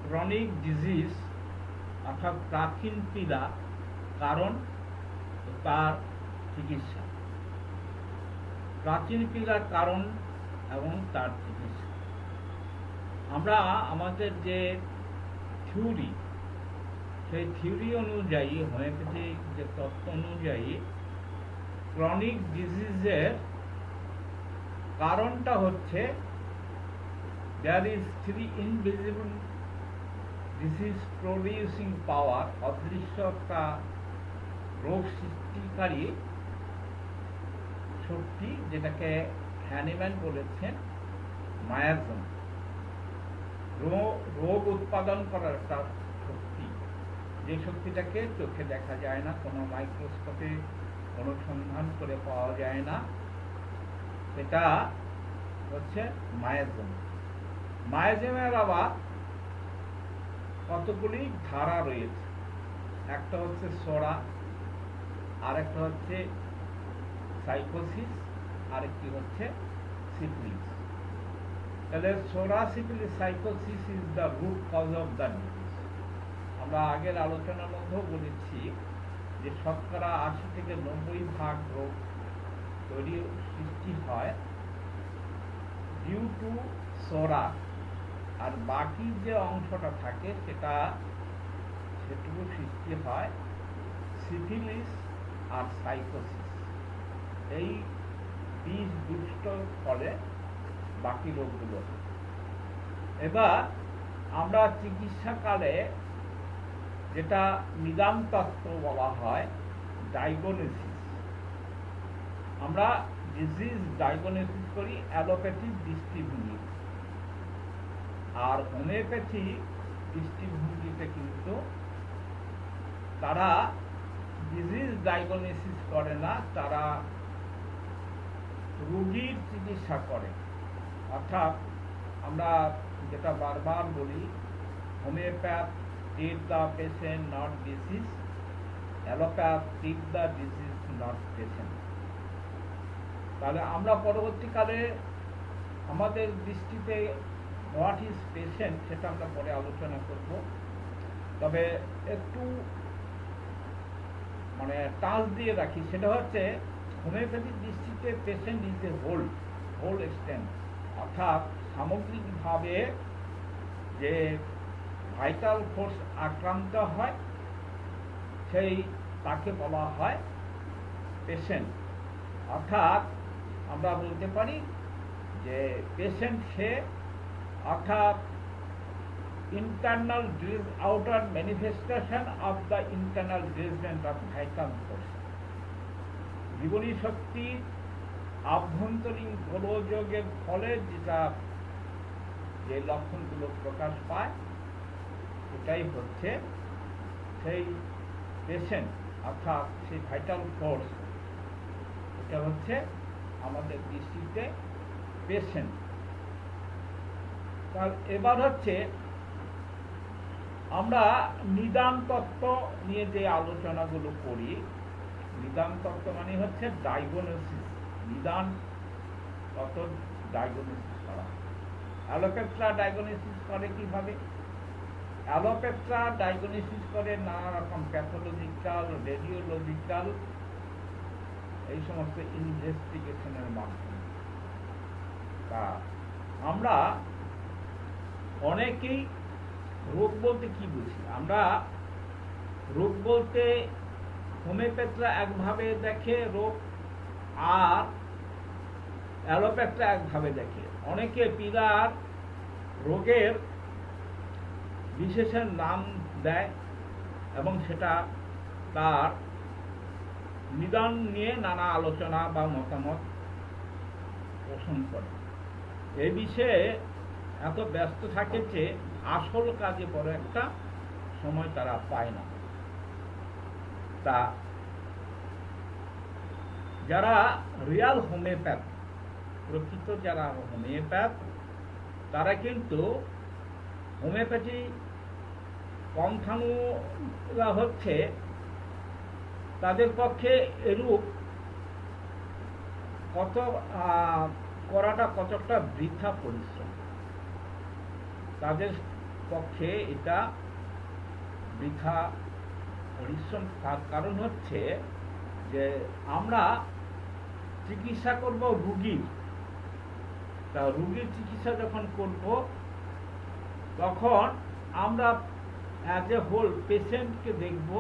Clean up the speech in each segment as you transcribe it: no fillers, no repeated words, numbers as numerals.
Chronic disease অর্থাৎ প্রাচীন পীড়া, কারণ তার চিকিৎসা। প্রাচীন পীড়ার কারণ এবং তার চিকিৎসা। আমরা আমাদের যে থিওরি, সেই থিওরি অনুযায়ী, হোমিওপ্যাথিক যে তত্ত্ব অনুযায়ী, ক্রনিক ডিজিজের কারণটা হচ্ছে there is three invisible disease producing power, অদৃশ্যতা রোগ সৃষ্টিকারী শক্তি, যেটাকে হ্যানিম্যান বলেছেন মায়াজম। রোগ উৎপাদন করার একটা শক্তি, যে শক্তিটাকে চোখে দেখা যায় না, কোনো মাইক্রোস্কোপে অনুসন্ধান করে পাওয়া যায় না, সেটা হচ্ছে মায়াজম। মায়াজমের আবার কতগুলি ধারা রয়েছে। একটা হচ্ছে সোরা, আরেকটা হচ্ছে সাইকোসিস, আরেকটি হচ্ছে সিফিলিস। তাহলে psora, syphilis, sycosis is the root cause of the disease. আমরা আগের আলোচনার মধ্যেও বলেছি যে শতকরা ৮০ থেকে ৯০% রোগ সৃষ্টি হয় ডিউ টু সোরা, আর বাকি যে অংশটা থাকে সেটুকু সৃষ্টি হয় সিফিলিস আর সাইকোসিস। এই বীজ দুষ্ট ফলে বাকি রোগগুলো। এবার আমরা চিকিৎসাকালে যেটা নিদান তত্ত্ব বলা হয় ডায়াগনোসিস, আমরা ডিজিজ ডায়াগনোসিস করি অ্যালোপ্যাথিক দৃষ্টিভঙ্গি, আর হোমিওপ্যাথি দৃষ্টিভঙ্গিতে কিন্তু তারা ডিজিজ ডায়াগনোসিস করে না, তারা রোগীর চিকিৎসা করে। অর্থাৎ আমরা যেটা বারবার বলি, homeopath treat the patient not disease, allopath treat the disease not patient। তাহলে আমরা পরবর্তীকালে আমাদের দৃষ্টিতে হোয়াট ইজ পেশেন্ট সেটা আমরা পরে আলোচনা করব। তবে একটু টাচ দিয়ে রাখি, সেটা হচ্ছে হোমিওপ্যাথিক দৃষ্টিতে patient is a whole extent, অর্থাৎ সামগ্রিকভাবে যে ভাইটাল ফোর্স আক্রান্ত হয় তাকে বলা হয় পেশেন্ট। অর্থাৎ আমরা বলতে পারি যে পেশেন্ট সে, অর্থাৎ internal outer manifestation of the internal derangement of vital force. জীবনী শক্তি আভ্যন্তরীণ গোলযোগের ফলে যে লক্ষণগুলো প্রকাশ পায়, এটাই হচ্ছে সেই পেশেন্ট, অর্থাৎ সেই ভাইটাল ফোর্স। এটা হচ্ছে আমাদের দৃষ্টিতে পেশেন্ট। তার এবার হচ্ছে আমরা নিদান তত্ত্ব নিয়ে যে আলোচনাগুলো করি, নিদান তত্ত্ব মানে হচ্ছে ডায়াগনোসিস। নিদান তত্ত্ব ডায়াগনোসিস করা। অ্যালোপ্যাথরা ডায়াগনোসিস করে কিভাবে? অ্যালোপ্যাথরা ডায়াগনোসিস করে নানা রকম প্যাথোলজিক্যাল, রেডিওলজিক্যাল, এই সমস্ত ইনভেস্টিগেশনের মাধ্যমে। তা আমরা অনেকেই রোগ বলতে কি বুঝি? আমরা রোগ বলতে হোমিওপ্যাথরা একভাবে দেখে রোগ, আর অ্যালোপ্যাথরা একভাবে দেখে। অনেকে পীড়ার রোগের বিশেষের নাম দেয় এবং সেটা তার নিদান নিয়ে নানা আলোচনা বা মতামত পোষণ করে। এই বিষয়ে এত ব্যস্ত থাকে যে আসল কাজে বড় একটা সময় তারা পায় না। তা যারা রিয়াল হোমিওপ্যাথ, প্রকৃত যারা হোমিওপ্যাথ, তারা কিন্তু হোমিওপ্যাথি পন্থানুরা হচ্ছে তাদের পক্ষে এরূপ করাটা কতটা বৃথা পরিশ্রম। তাদের পক্ষে এটা বৃথা পরিশ্রম। তার কারণ হচ্ছে যে আমরা চিকিৎসা করব রুগীর, তা রুগীর চিকিৎসা যখন করব তখন আমরা অ্যাজ এ হোল পেশেন্টকে দেখব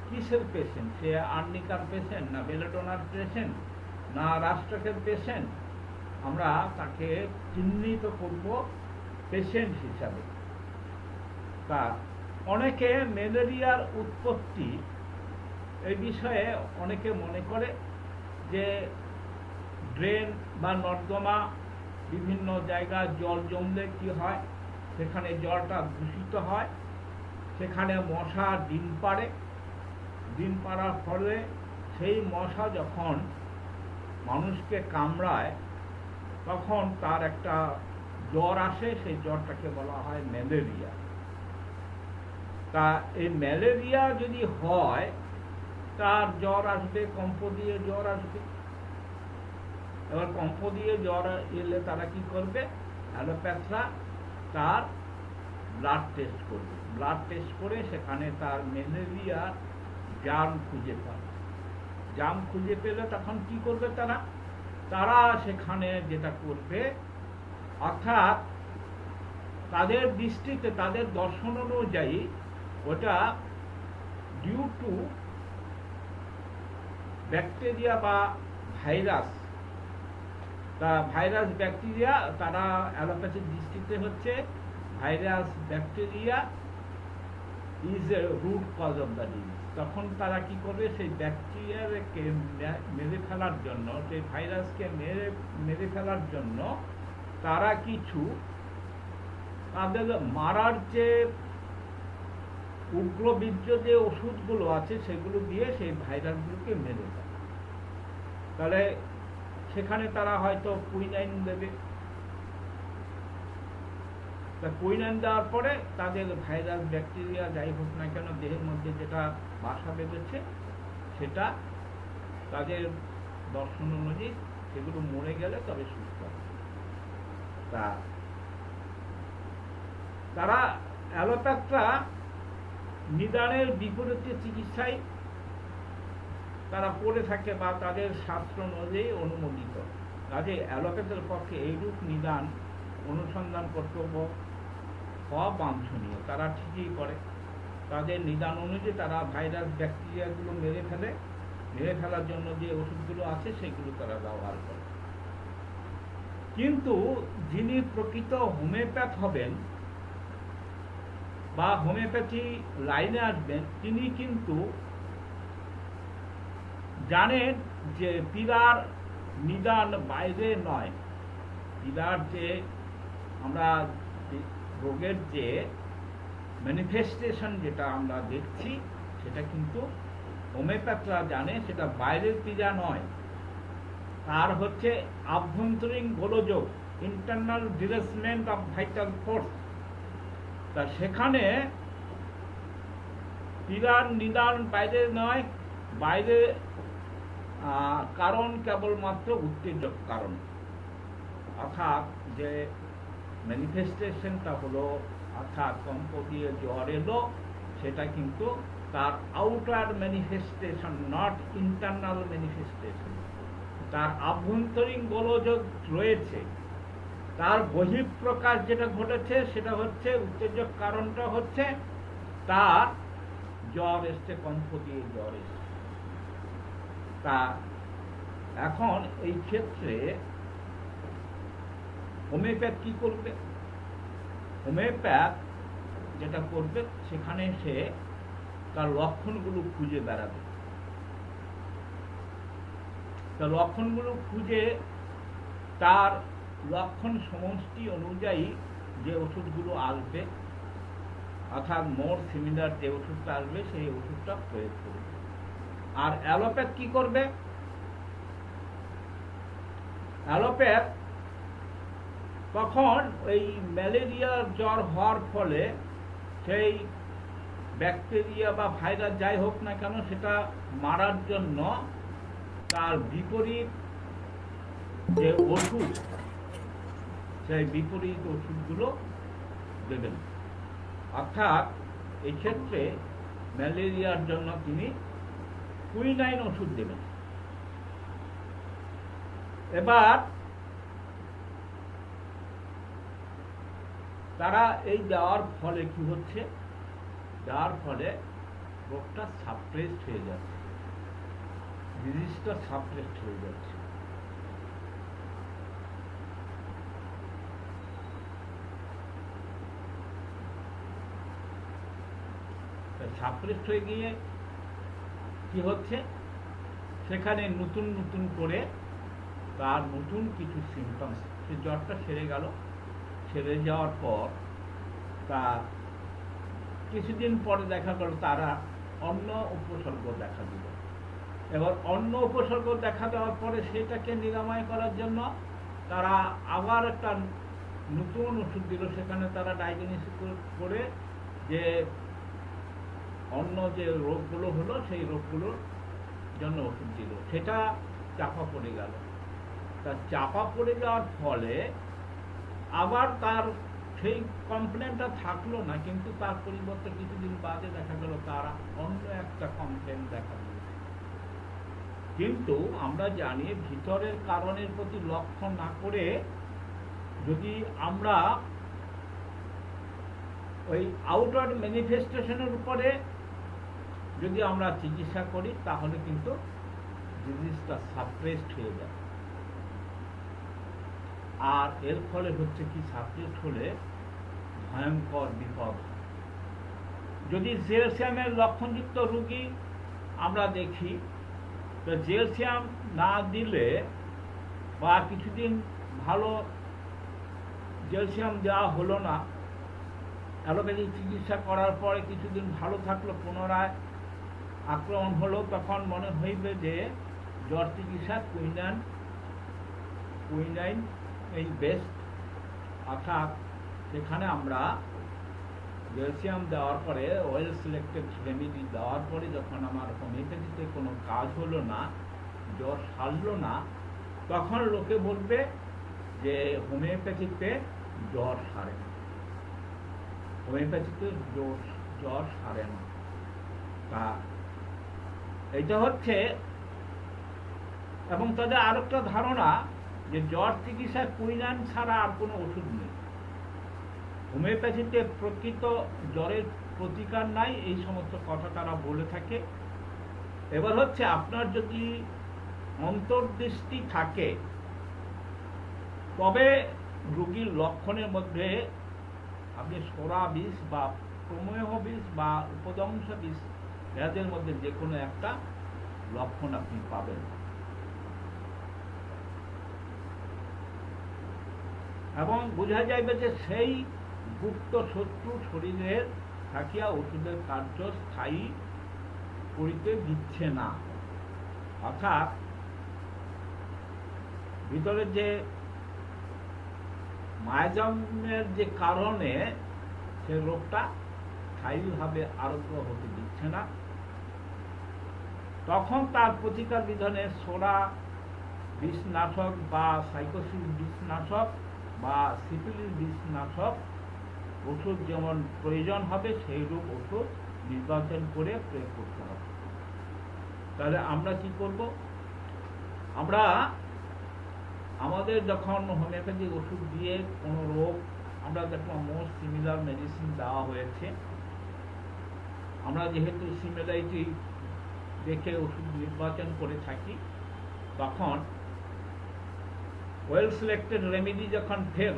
কিসের পেশেন্ট, সে আর্নিকার পেশেন্ট না বেলেডোনার পেশেন্ট না রাষ্ট্রকের পেশেন্ট, আমরা তাকে চিহ্নিত করব পেশেন্ট হিসাবে। তা অনেকে ম্যালেরিয়ার উৎপত্তি এই বিষয়ে অনেকে মনে করে যে ড্রেন বা নর্দমা বিভিন্ন জায়গায় জল জমলে কি হয়, সেখানে জলটা দূষিত হয়, সেখানে মশা ডিম পাড়ে, ডিম পাড়ার ফলে সেই মশা যখন মানুষকে কামড়ায় তখন তার একটা জ্বর আসে, সেই জ্বরটাকে বলা হয় ম্যালেরিয়া। তা এই ম্যালেরিয়া যদি হয় তার জ্বর আসবে, কম্প দিয়ে জ্বর আসবে। এবার কম্প দিয়ে জ্বর এলে তারা কি করবে, অ্যালোপ্যাথরা তার ব্লাড টেস্ট করবে, ব্লাড টেস্ট করে সেখানে তার ম্যালেরিয়ার জার্ম খুঁজে পাবে। জার্ম খুঁজে পেলে তখন কি করবে তারা, তারা সেখানে যেটা করবে, অর্থাৎ তাদের দৃষ্টিতে তাদের দর্শন অনুযায়ী ওটা ডিউ টু ব্যাকটেরিয়া বা ভাইরাস, তা ভাইরাস ব্যাকটেরিয়া, তারা অ্যালোপ্যাথির দৃষ্টিতে হচ্ছে virus bacteria is a root cause of the disease. তখন তারা কি করবে, সেই ব্যাকটেরিয়াকে মেরে ফেলার জন্য, সেই ভাইরাসকে মেরে ফেলার জন্য তারা কিছু তাদের মারার যে উগ্রবীর্য যে ওষুধগুলো আছে সেগুলো দিয়ে সেই ভাইরাসগুলোকে মেরে দেয়। তাহলে সেখানে তারা হয়তো কুইনাইন দেবে, তা কুইনাইন দেওয়ার পরে তাদের ভাইরাস ব্যাকটেরিয়া যাই হোক না কেন দেহের মধ্যে যেটা বাসা বেঁধেছে সেটা তাদের দর্শন অনুযায়ী সেগুলো মরে গেলে তবে সুস্থ হবে। তা তারা অ্যালোপ্যাথরা নিদানের বিপরীতে চিকিৎসায় তারা করে থাকে বা তাদের শাস্ত্র অনুযায়ী অনুমোদিত। কাজে অ্যালোপ্যাথের পক্ষে এইরূপ নিদান অনুসন্ধান কর্তব্য অবাঞ্ছনীয়। তারা ঠিকই করে, তাদের নিদান অনুযায়ী তারা ভাইরাস ব্যাকটেরিয়াগুলো মেরে ফেলে, মেরে ফেলার জন্য যে ওষুধগুলো আছে সেগুলো তারা ব্যবহার করে। কিন্তু যিনি প্রকৃত হোমিওপ্যাথ হবেন বা হোমিওপ্যাথি লাইনে আসবেন, তিনি কিন্তু জানেন যে পীড়ার নিদান বাইরে নয়, পীড়ার যে আমরা রোগের যে ম্যানিফেস্টেশন যেটা আমরা দেখছি সেটা কিন্তু হোমিওপ্যাথরা জানে সেটা বাইরের পীড়া নয়, তার হচ্ছে আভ্যন্তরীণ গোলযোগ, ইন্টারনাল ডিরেসমেন্ট অফ ভাইটাল ফোর্স। তা সেখানে পীড়ার নিদান বাইরে নয়, বাইরে কারণ কেবলমাত্র উত্তেজক কারণ, অর্থাৎ যে ম্যানিফেস্টেশনটা হলো, অর্থাৎ কম্প দিয়ে জ্বর এলো, সেটা কিন্তু তার outer manifestation, not internal manifestation. তার আভ্যন্তরীণ গোলযোগ রয়েছে, তার বহিঃপ্রকাশ যেটা ঘটেছে সেটা হচ্ছে উত্তেজক কারণটা হচ্ছে তার জ্বর এসছে, কম্প দিয়ে জ্বর এসছে। তা এখন এই ক্ষেত্রে হোমিওপ্যাথ কি করবে, হোমিওপ্যাথ যেটা করবে সেখানে সে তার লক্ষণগুলো খুঁজে বেড়াবে, তার লক্ষণগুলো খুঁজে তার লক্ষণ সমষ্টি অনুযায়ী যে ওষুধগুলো আসবে, অর্থাৎ মোর সিমিলার যে ওষুধটা আসবে সেই ওষুধটা প্রয়োগ করবে। আর অ্যালোপ্যাথ কি করবে, অ্যালোপ্যাথ তখন এই ম্যালেরিয়ার জ্বর হওয়ার ফলে সেই ব্যাকটেরিয়া বা ভাইরাস যাই হোক না কেন সেটা মারার জন্য তার বিপরীত যে ওষুধ, সেই বিপরীত ওষুধগুলো দেবেন। অর্থাৎ এই ক্ষেত্রে ম্যালেরিয়ার জন্য তিনি কুইনাইন ওষুধ দেবেন। এবার তারা এই দেওয়ার ফলে কি হচ্ছে, দেওয়ার ফলে রোগটা সাপ্রেসড হয়ে যাচ্ছে, ডিজিজটা সাপ্রেসড হয়ে যাচ্ছে। সাপ্রেসড হয়ে গিয়ে কি হচ্ছে, সেখানে নতুন নতুন করে তার নতুন কিছু সিমটমস, সে জ্বরটা সেরে গেল, সেরে যাওয়ার পর তা কিছুদিন পরে দেখা গেল তারা অন্য উপসর্গ দেখা দিল। এবার অন্য উপসর্গ দেখা দেওয়ার পরে সেটাকে নিরাময় করার জন্য তারা আবার একটা নতুন ওষুধ দিল। সেখানে তারা ডায়াগনোসিস করে যে অন্য যে রোগগুলো হলো সেই রোগগুলোর জন্য ওষুধ দিল, সেটা চাপা পড়ে গেল। তা চাপা পড়ে যাওয়ার ফলে আবার তার সেই কমপ্লেনটা থাকলো না, কিন্তু তার পরিবর্তে কিছুদিন বাদে দেখা গেল তারা অন্য একটা কমপ্লেন দেখা দিয়েছে। কিন্তু আমরা জানি ভিতরের কারণের প্রতি লক্ষ্য না করে যদি আমরা ওই আউটার ম্যানিফেস্টেশনের উপরে যদি আমরা চিকিৎসা করি তাহলে কিন্তু ডিজিজটা সাপ্রেসড হয়ে যায়। আর এর ফলে হচ্ছে কি, সাপ্রেসড হলে ভয়ঙ্কর বিপদ। যদি জেলসিয়ামের লক্ষণযুক্ত রোগী আমরা দেখি, তো জেলসিয়াম না দিলে বা কিছুদিন ভালো জেলসিয়াম দেওয়া হলো না, অ্যালোপ্যাথিক চিকিৎসা করার পরে কিছুদিন ভালো থাকলো, পুনরায় আক্রমণ হলো, তখন মনে হইবে যে জ্বর চিকিৎসা কুইনাইন এই বেস্ট। অর্থাৎ সেখানে আমরা ক্যালসিয়াম দেওয়ার পরে ওয়েল সিলেক্টেড রেমেডি দেওয়ার পরে যখন আমার হোমিওপ্যাথিতে কোনো কাজ হলো না, জ্বর সারলো না, তখন লোকে বলবে যে হোমিওপ্যাথিতে জ্বর সারে না, হোমিওপ্যাথিতে জ্বর সারে না। তা এইটা হচ্ছে, এবং তাদের আর একটা ধারণা যে জ্বর চিকিৎসায় কুইনাইন ছাড়া আর কোনো ওষুধ নেই, হোমিওপ্যাথিতে প্রকৃত জ্বরের প্রতিকার নাই, এই সমস্ত কথা তারা বলে থাকে। এবার হচ্ছে আপনার যদি অন্তর্দৃষ্টি থাকে তবে রোগীর লক্ষণের মধ্যে আপনি সোরা বিষ বা প্রমেহ বিষ বা উপদংশ বিষ এদের মধ্যে যে কোনো একটা লক্ষণ আপনি পাবেন। এবং বোঝা যাইবে যে সেই গুপ্ত শত্রু শরীরের থাকিয়া ওষুধের কার্য স্থায়ী করিতে দিচ্ছে না। অর্থাৎ ভিতরে যে মায়াজমের যে কারণে সে রোগটা স্থায়ীভাবে আরোগ্য হতে দিচ্ছে না, তখন তার প্রতিকার বিধানে সোরা বিষনাশক বা সাইকোসিস বিষনাশক বা সিফিলিস বিষনাশক ওষুধ যেমন প্রয়োজন হবে সেই রূপ ওষুধ নির্বাচন করে প্রয়োগ করতে হবে। তাহলে আমরা কি করব? আমরা আমাদের যখন হোমিওপ্যাথিক ওষুধ দিয়ে কোনো রোগ আমরা যখন মোস্ট সিমিলার মেডিসিন দেওয়া হয়েছে, আমরা যেহেতু সিমিলারিটি দেখে ওষুধ নির্বাচন করে থাকি, তখন ওয়েল সিলেক্টেড রেমেডি যখন fail,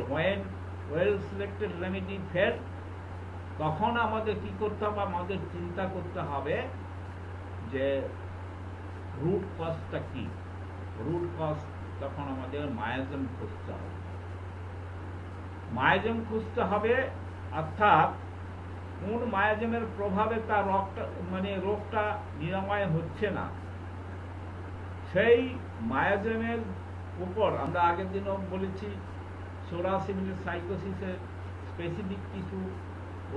well selected remedy fail, তখন আমাদের কি করতে হবে? আমাদের চিন্তা করতে হবে যে রুট কজটা কি। রুট কজ তখন আমাদের মায়াজম খুঁজতে হবে। মায়াজম খুঁজতে হবে, অর্থাৎ কোন মায়াজমের প্রভাবে তার রোগটা নিরাময় হচ্ছে না, সেই মায়াজমের উপর আমরা আগের দিনও বলেছি সোরাসিমিলিস সাইকোসিসের স্পেসিফিক কিছু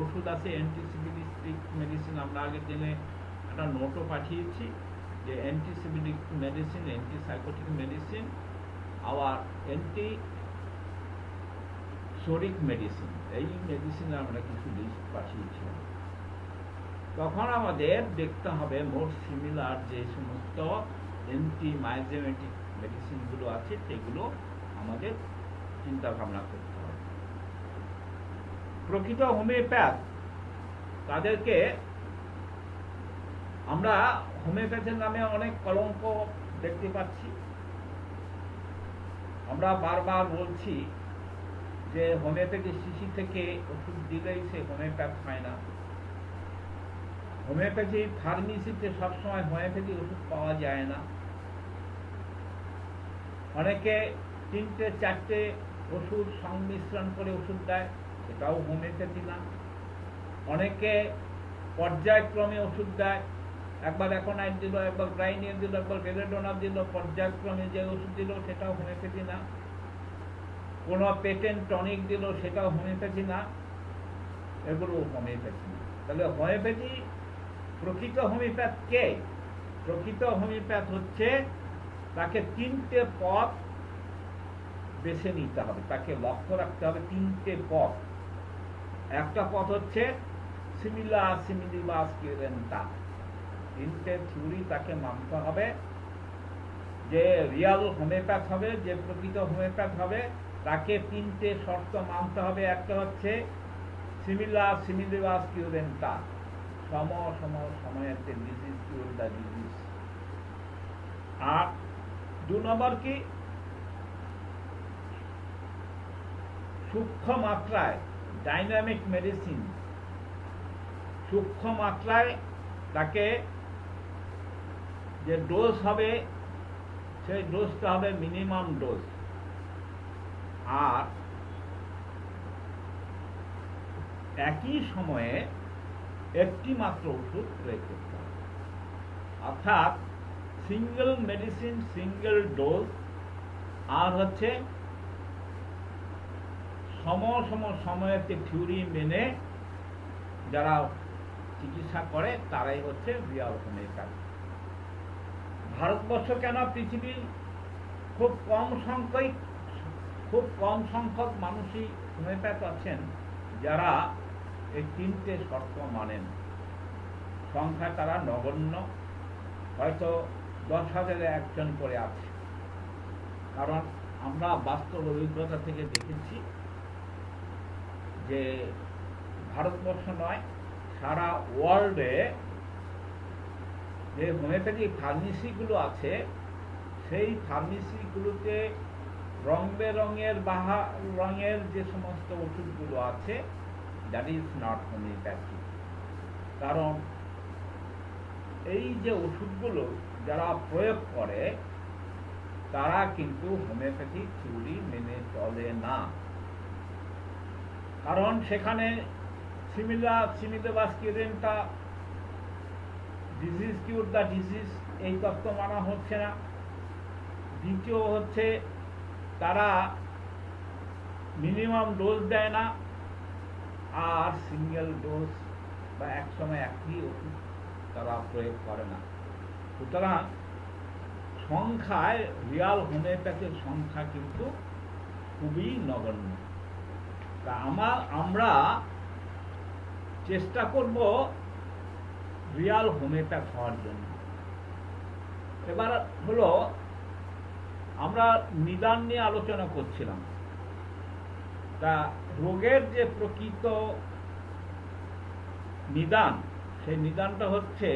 ওষুধ আছে, অ্যান্টিসিফিলিস্টিক মেডিসিন। আমরা আগের দিনে একটা নোটও পাঠিয়েছি যে অ্যান্টিসিফিলিক মেডিসিন, অ্যান্টিসাইকোটিক মেডিসিন, আবার হিস্টোরিক মেডিসিন, এই মেডিসিনে আমরা কিছু লিস্ট পাঠিয়েছিলাম। তখন আমাদের দেখতে হবে মোর সিমিলার যে সমস্ত অ্যান্টিমাইজেমেটিক মেডিসিনগুলো আছে সেগুলো আমাদের চিন্তা ভাবনা করতে হবে। প্রকৃত হোমিওপ্যাথ তাদেরকে আমরা হোমিওপ্যাথের নামে অনেক কলঙ্ক দেখতে পাচ্ছি। আমরা বারবার বলছি যে হোমিওপ্যাথি শিশি থেকে ওষুধ দিলেই সে হোমিওপ্যাথ হয় না। হোমিওপ্যাথি ফার্মেসিতে সবসময় হোমিওপ্যাথি ওষুধ পাওয়া যায় না। অনেকে 3-4টে ওষুধ সংমিশ্রণ করে ওষুধ দেয়, সেটাও হোমিওপ্যাথি না। অনেকে পর্যায়ক্রমে ওষুধ দেয়, একবার অ্যাকোনাইট দিল, একবার ব্রাইনিয়ার দিল, একবার বেলেডোনা দিল, পর্যায়ক্রমে যে ওষুধ দিল সেটাও হোমিওপ্যাথি না। কোনো পেটেন্ট টনিক দিল সেটাও হোমিওপ্যাথি না। এগুলো হোমিওপ্যাথি না। তাহলে হোমিওপ্যাথি প্রকৃত হোমিওপ্যাথ কে? প্রকৃত হোমিওপ্যাথ হচ্ছে তাকে 3টে পথ বেছে নিতে হবে, তাকে লক্ষ্য রাখতে হবে 3টে পথ। একটা পথ হচ্ছে সিমিলা সিমিলিবাস কিউরেন্টা, 3টে থিওরি তাকে মানতে হবে। যে রিয়াল হোমিওপ্যাথ হবে, যে প্রকৃত হোমিওপ্যাথ হবে, তাকে 3টে শর্ত মানতে হবে। একটা হচ্ছে সিমিলা সিমিলিবাস কিউরেন্টা, সম সম সময়েতে ডিজিজ কিউর দ্য ডিজিজ। আর 2 নম্বর কি? সূক্ষ্ম মাত্রায় ডাইনামিক মেডিসিন, সূক্ষ্ম মাত্রায় তাকে যে ডোজ হবে সেই ডোজটা হবে মিনিমাম ডোজ। আর একই সময়ে একটি মাত্র ওষুধ প্রয়োগ করতে হবে, অর্থাৎ সিঙ্গেল মেডিসিন সিঙ্গেল ডোজ। আর হচ্ছে সম সম সময়েতে থিওরি মেনে যারা চিকিৎসা করে তারাই হচ্ছে রিয়াল হোমিওপ্যাথ। ভারতবর্ষ কেন, পৃথিবীর খুব কম সংখ্যক মানুষই হোমিওপ্যাথ আছেন যারা এই 3টে শর্ত মানেন। সংখ্যা তারা নগণ্য, হয়তো 10,000-এ একজন করে আছে। কারণ আমরা বাস্তব অভিজ্ঞতা থেকে দেখেছি যে ভারতবর্ষ নয়, সারা ওয়ার্ল্ডে যে হোমিওপ্যাথি ফার্মেসিগুলো আছে সেই ফার্মেসিগুলোতে রং বেরঙের রঙের যে সমস্ত ওষুধগুলো আছে, দ্যাট ইজ নট হোমিওপ্যাথি। কারণ এই যে ওষুধগুলো যারা প্রয়োগ করে তারা কিন্তু হোমিওপ্যাথি থিওরি মেনে চলে না। কারণ সেখানে সিমিলিবাস কিউরেন্টা, ডিজিজ কিউর দ্য ডিজিজ, এই তত্ত্ব মানা হচ্ছে না। দ্বিতীয় হচ্ছে তারা মিনিমাম ডোজ দেয় না, আর সিঙ্গেল ডোজ বা একসময় একই ওষুধ তারা প্রয়োগ করে না। সুতরাং সংখ্যায় রিয়াল হোমিওপ্যাথির সংখ্যা কিন্তু খুবই নগণ্য। তা আমরা চেষ্টা করব রিয়াল হোমিওপ্যাথ হওয়ার জন্য। এবার হলো আমরা নিদান নিয়ে আলোচনা করছিলাম। তা রোগের যে প্রকৃত নিদান, সেই নিদানটা হচ্ছে,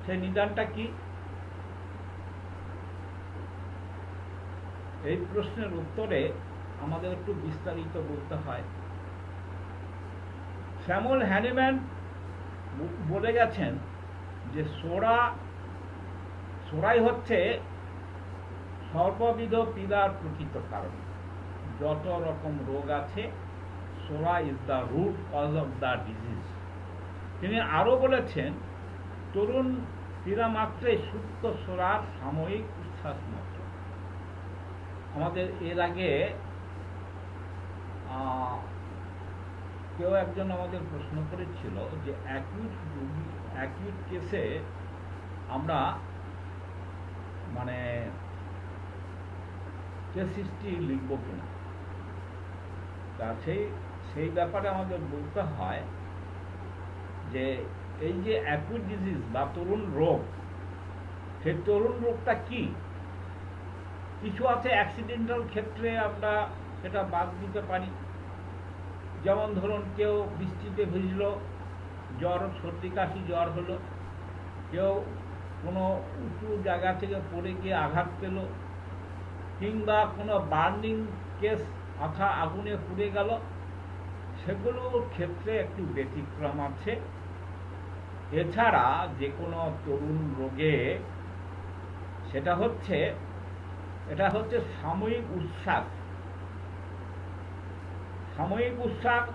সেই নিদানটা কি? এই প্রশ্নের উত্তরে আমাদের একটু বিস্তারিত বলতে হয়। স্যামুয়েল হ্যানিম্যান বলে গেছেন যে সোরাই হচ্ছে সর্ববিধ পীড়ার প্রকৃত কারণ। যত রকম রোগ আছে, psora is the root cause of the disease. তিনি আরো বলেছেন, তরুণ পীড়া মাত্রে সুপ্ত সোরার সাময়িক উচ্ছ্বাস মাত্র। আমাদের এর আগে কেউ একজন আমাদের প্রশ্ন করেছিল যে অ্যাকিউট কেসে আমরা মানে কেস হিস্ট্রি লিখব কিনা। তা সেই সেই ব্যাপারে আমাদের বলতে হয় যে এই যে অ্যাকুইট ডিজিজ বা তরুণ রোগ, সেই তরুণ রোগটা কি? কিছু আছে অ্যাক্সিডেন্টাল ক্ষেত্রে আমরা সেটা বাদ দিতে পারি, যেমন ধরুন কেউ বৃষ্টিতে ভিজলো, জ্বর, সর্দি কাশি জ্বর হলো, কেউ কোনো উঁচু জায়গা থেকে পড়ে গিয়ে আঘাত পেল, কিংবা কোনো বার্নিং কেস, মাথা আগুনে পুড়ে গেল, সেগুলোর ক্ষেত্রে একটু ব্যতিক্রম আছে। এছাড়া যে কোনো তরুণ রোগে এটা হচ্ছে সাময়িক উচ্ছ্বাস। সাময়িক উচ্ছ্বাস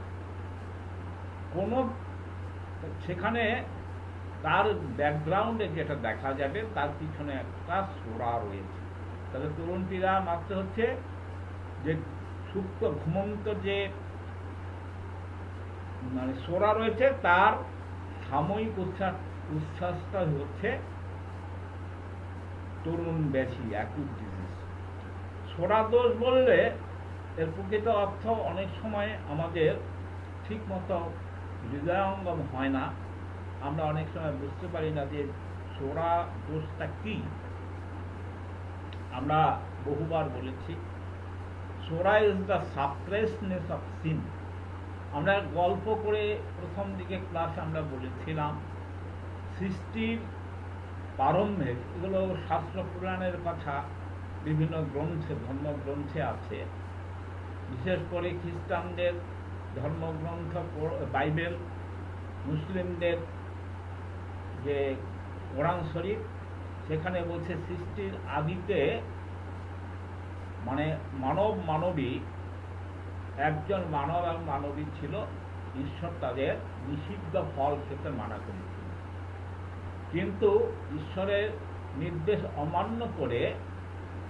কোনো সেখানে তার ব্যাকগ্রাউন্ডে যেটা দেখা যাবে তার পিছনে একটা সোরা রয়েছে। তাহলে তরুণটিরা মাত্র হচ্ছে যে সুপ্ত ঘুমন্ত যে মানে সোরা রয়েছে তার সাময়িক উচ্ছ্বাসটা হচ্ছে তরুণ ব্যাধি, অ্যাকুট ডিজিজ। সোরা দোষ বললে এর প্রকৃত অর্থ অনেক সময় আমাদের ঠিক মতো হৃদয়ঙ্গম হয় না, আমরা অনেক সময় বুঝতে পারি না যে সোরা দোষটা কি। আমরা বহুবার বলেছি, সোরা is the suppressedness of scene. আমরা গল্প করে প্রথম দিকে ক্লাসে আমরা বলেছিলাম সৃষ্টির প্রারম্ভে, এগুলো শাস্ত্র পুরাণের কথা বিভিন্ন গ্রন্থে, ধর্মগ্রন্থে আছে। বিশেষ করে খ্রিস্টানদের ধর্মগ্রন্থ বাইবেল, মুসলিমদের যে কোরআন শরীফ, সেখানে বলছে সৃষ্টির আদিতে মানে মানবী, একজন মানব আর মানবী ছিল, ঈশ্বর তাদের নিষিদ্ধ ফল খেতে মানা করেছিল, কিন্তু ঈশ্বরের নির্দেশ অমান্য করে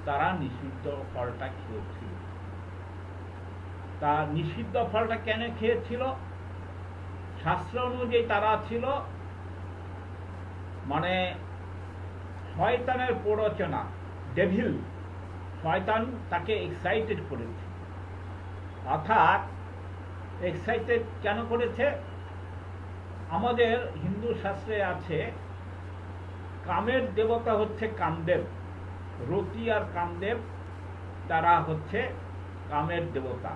তারা নিষিদ্ধ ফলটা খেয়েছিল। তা নিষিদ্ধ ফলটা কেন খেয়েছিল? শাস্ত্র অনুযায়ী তারা ছিল মানে শয়তানের প্ররোচনা, ডেভিল, শয়তান তাকে এক্সাইটেড করেছে। অর্থাৎ এক্সাইটেড কেন করেছে? আমাদের হিন্দু শাস্ত্রে আছে কামের দেবতা হচ্ছে কামদেব, রতি আর কামদেব, তারা হচ্ছে কামের দেবতা।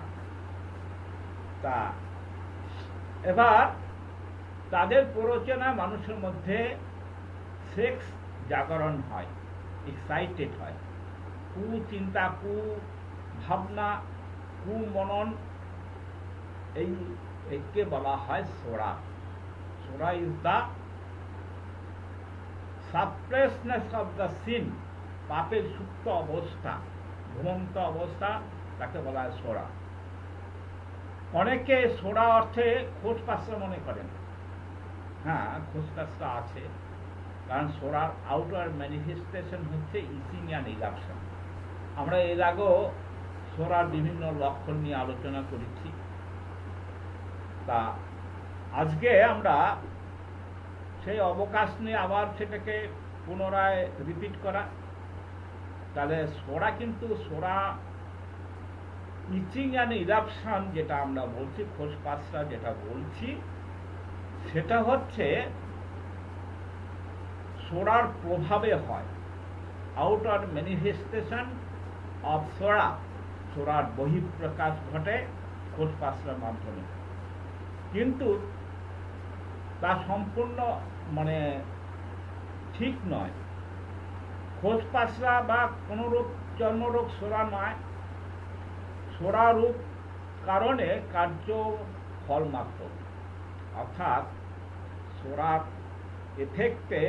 তা এবার তাদের প্ররোচনা মানুষের মধ্যে সেক্স জাগরণ হয়, এক্সাইটেড হয়, কুচিন্তা, কুভাবনা, কুমনন, এইকে বলা হয় psora. Psora is the suppressedness of the sin, পাপের সুপ্ত অবস্থা, ঘুমন্ত অবস্থা, তাকে বলা হয় সোরা। অনেকে সোরা অর্থে খোঁজপাশা মনে করেন। হ্যাঁ, খোঁজপাশা আছে, কারণ সোরার আউটার ম্যানিফেস্টেশন হচ্ছে ইচিং অ্যান্ড ইরাপশন। আমরা এর আগেও সোরার বিভিন্ন লক্ষণ নিয়ে আলোচনা করেছি। তা আজকে আমরা সেই অবকাশ নিয়ে আবার সেটাকে পুনরায় রিপিট করা। তাহলে সোরা কিন্তু সোরা ইচিং অ্যান্ড ইরাপশন যেটা আমরা বলছি, খোঁজপাশা যেটা বলছি, সেটা হচ্ছে সোরার প্রভাবে হয়, আউটার ম্যানিফেস্টেশন অফ সোরা, সোরার বহিঃপ্রকাশ ঘটে খোঁজপাশার মাধ্যমে। কিন্তু তা সম্পূর্ণ মানে ঠিক নয়। খোঁজপাশা বা কোনো রোগ, চর্মরোগ সোরা নয়, সোরা রূপ কারণে কার্য ফল মাত্র, অর্থাৎ সোরার এফেক্টে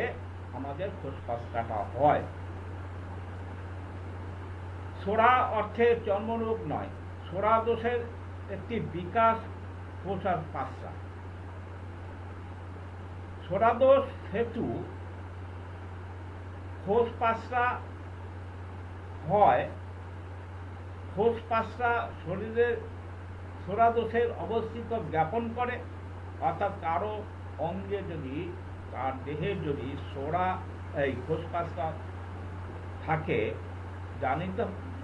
আমাদের খোঁজপাশাটা হয়। সোরা অর্থে চর্মরোগ নয়, সোরা দোষের একটি বিকাশ খোঁজপাশা। সোরা দোষ হেতু খোঁজপাশা হয়, খোঁজপাশা শরীরের সোরা দোষের অবস্থিত জ্ঞাপন করে। অর্থাৎ কারো অঙ্গে যদি, তার দেহে যদি সোরা এই খোঁজপাশা থাকে,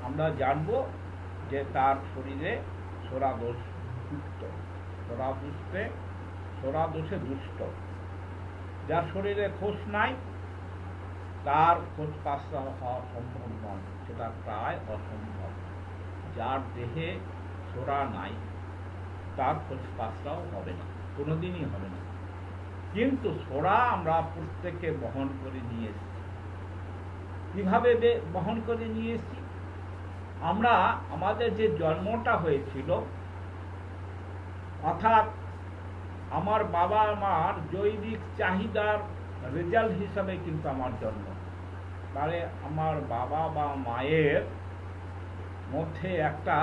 আমরা জানব যে তার শরীরে সোরা দোষ যুক্ত, সোরা দোষে দুষ্ট। যার শরীরে খোঁজ নাই তার খোঁজ পাশা হওয়া সম্ভব নয়, সেটা প্রায় অসম্ভব। যার দেহে সোরা নাই তার খোঁজ পাশাও হবে না, কোনোদিনই হবে না। কিন্তু সোরা আমরা প্রত্যেকে বহন করে নিয়ে এসেছি। কিভাবে বহন করে নিয়ে এসেছি? আমরা আমাদের যে জন্মটা হয়েছিল, অর্থাৎ আমার বাবা মার জৈবিক চাহিদার রেজাল্ট হিসাবে কিন্তু আমার জন্ম। তাহলে আমার বাবা বা মায়ের মধ্যে একটা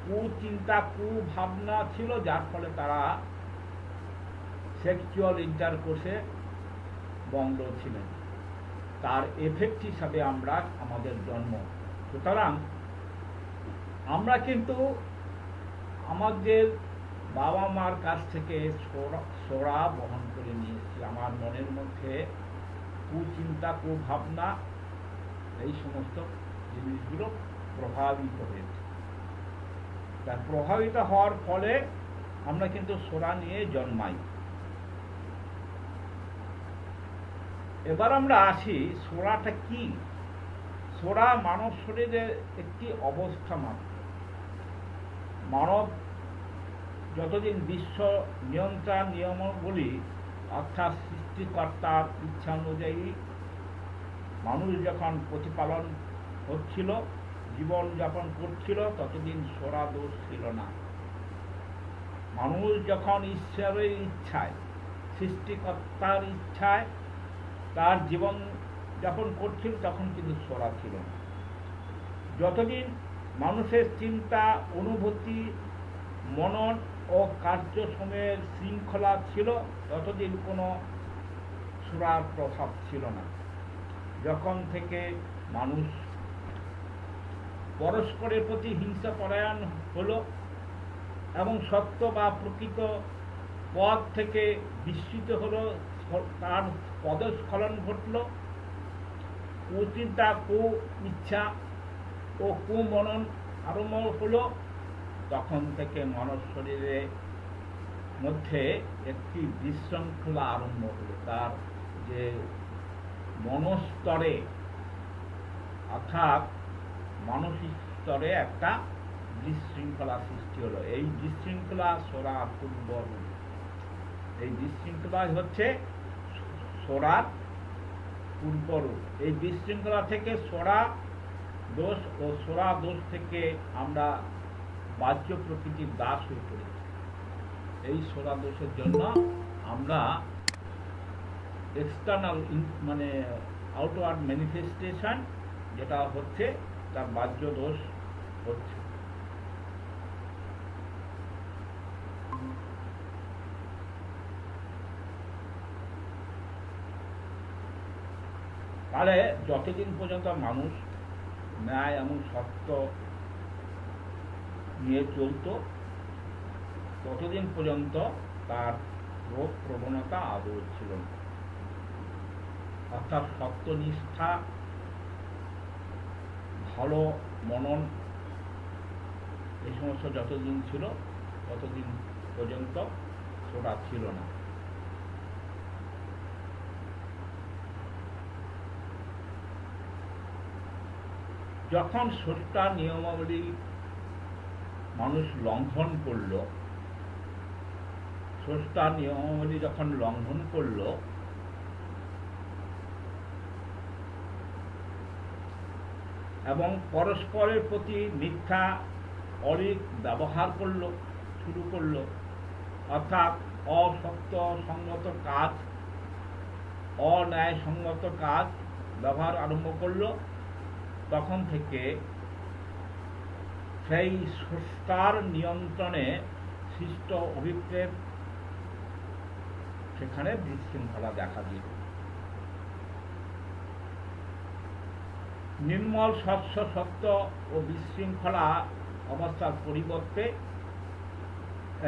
কুচিন্তা, কুভাবনা ছিল, যার ফলে তারা সেক্সুয়াল ইন্টারকোর্সে বন্ধ ছিলেন। তার এফেক্ট হিসাবে আমরা আমাদের জন্ম। সুতরাং আমরা কিন্তু আমাদের বাবা মার কাছ থেকে সোরা বহন করে নিয়েছি। আমার মনের মধ্যে কুচিন্তা, কুভাবনা, এই সমস্ত জিনিসগুলো প্রভাবিত হয়েছে। তার প্রভাবিত হওয়ার ফলে আমরা কিন্তু সোরা নিয়ে জন্মাই। এবার আমরা আসি, সোরাটা কি? সোরা মানব শরীরের একটি অবস্থা মাত্র। মানব যতদিন বিশ্ব নিয়ন্ত্রণ নিয়মাবলী, অর্থাৎ সৃষ্টিকর্তার ইচ্ছা অনুযায়ী মানুষ যখন প্রতিপালন হচ্ছিল, জীবনযাপন করছিল, ততদিন সোরা দোষ ছিল না। মানুষ যখন ঈশ্বরের ইচ্ছায়, সৃষ্টিকর্তার ইচ্ছায় তার জীবন যাপন করছিল, তখন কিন্তু সোরা ছিল না। যতদিন মানুষের চিন্তা, অনুভূতি, মনন ও কার্য সময়ের শৃঙ্খলা ছিল, ততদিন কোনো সোরার প্রভাব ছিল না। যখন থেকে মানুষ পরস্পরের প্রতি হিংসা পরায়ণ হলো এবং সত্য বা প্রকৃত পথ থেকে বিস্মিত হলো, তার পদস্খলন ঘটল, কুচিন্তা, কু ইচ্ছা ও কুমনন আরম্ভ হলো, তখন থেকে মানব শরীরের মধ্যে একটি বিশৃঙ্খলা আরম্ভ হলো। তার যে মনস্তরে, অর্থাৎ মানসিক স্তরে একটা বিশৃঙ্খলা সৃষ্টি হলো। এই বিশৃঙ্খলা সোরার পূর্বরূপ। এই বিশৃঙ্খলা হচ্ছে সোরার পূর্বরূপ। এই বিশৃঙ্খলা থেকে সোরা দোষ, ও সোরা দোষ থেকে আমরা বাহ্য প্রকৃতির দাস হয়ে পড়েছি। এই সোরা দোষের জন্য আমরা এক্সটার্নাল, মানে আউটওয়ার্ড ম্যানিফেস্টেশন যেটা হচ্ছে, তার বাহ্য দোষ হচ্ছে। তাহলে যতদিন পর্যন্ত মানুষ ন্যায় এবং সত্য নিয়ে চলত, ততদিন পর্যন্ত তার রোগ প্রবণতা আদৌ ছিল না। অর্থাৎ সত্যনিষ্ঠা, ভালো মনন, এই সমস্ত যতদিন ছিল, ততদিন পর্যন্ত সোরা ছিল না। যখন সোরা নিয়মাবলী মানুষ লঙ্ঘন করল, সোরা নিয়মাবলী যখন লঙ্ঘন করল, এবং পরস্পরের প্রতি মিথ্যা অলিক ব্যবহার শুরু করলো, অর্থাৎ অসত্য সঙ্গত কাজ, অন্যায়সঙ্গত কাজ ব্যবহার আরম্ভ করলো, তখন থেকে সেই স্রষ্টার নিয়ন্ত্রণে সৃষ্ট অভিপ্রেত সেখানে বিশৃঙ্খলা দেখা দিল। নির্মল স্বচ্ছ সত্য ও বিশৃঙ্খলা অবস্থার পরিবর্তে,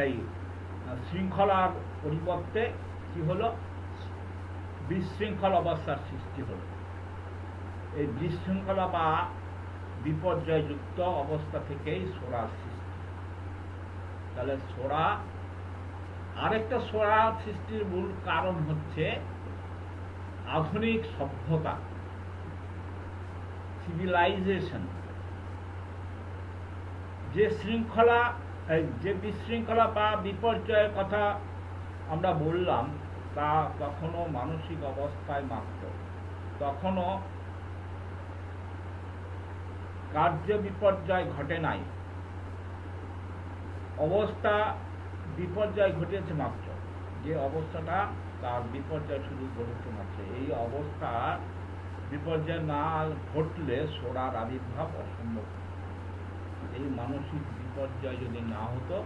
এই শৃঙ্খলার পরিবর্তে কি হলো? বিশৃঙ্খল অবস্থার সৃষ্টি হলো। এই বিশৃঙ্খলা বা বিপর্যয়যুক্ত অবস্থা থেকেই সোরার সৃষ্টি। তাহলে সোরা, আরেকটা সোরা সৃষ্টির মূল কারণ হচ্ছে আধুনিক সভ্যতা, সিভিলাইজেশন। যে শৃঙ্খলা, যে বিশৃঙ্খলা বা বিপর্যয়ের কথা আমরা বললাম, তা তখনও মানসিক অবস্থায় মাত্র, তখনও কার্য বিপর্যয় ঘটে নাই, অবস্থা বিপর্যয় ঘটেছে মাত্র। যে অবস্থাটা, তার বিপর্যয় শুধু ঘটেছে মাত্র। এই অবস্থা বিপর্যয় না ঘটলে সোরার আবির্ভাব অসম্ভব। এই মানসিক বিপর্যয় যদি না হতো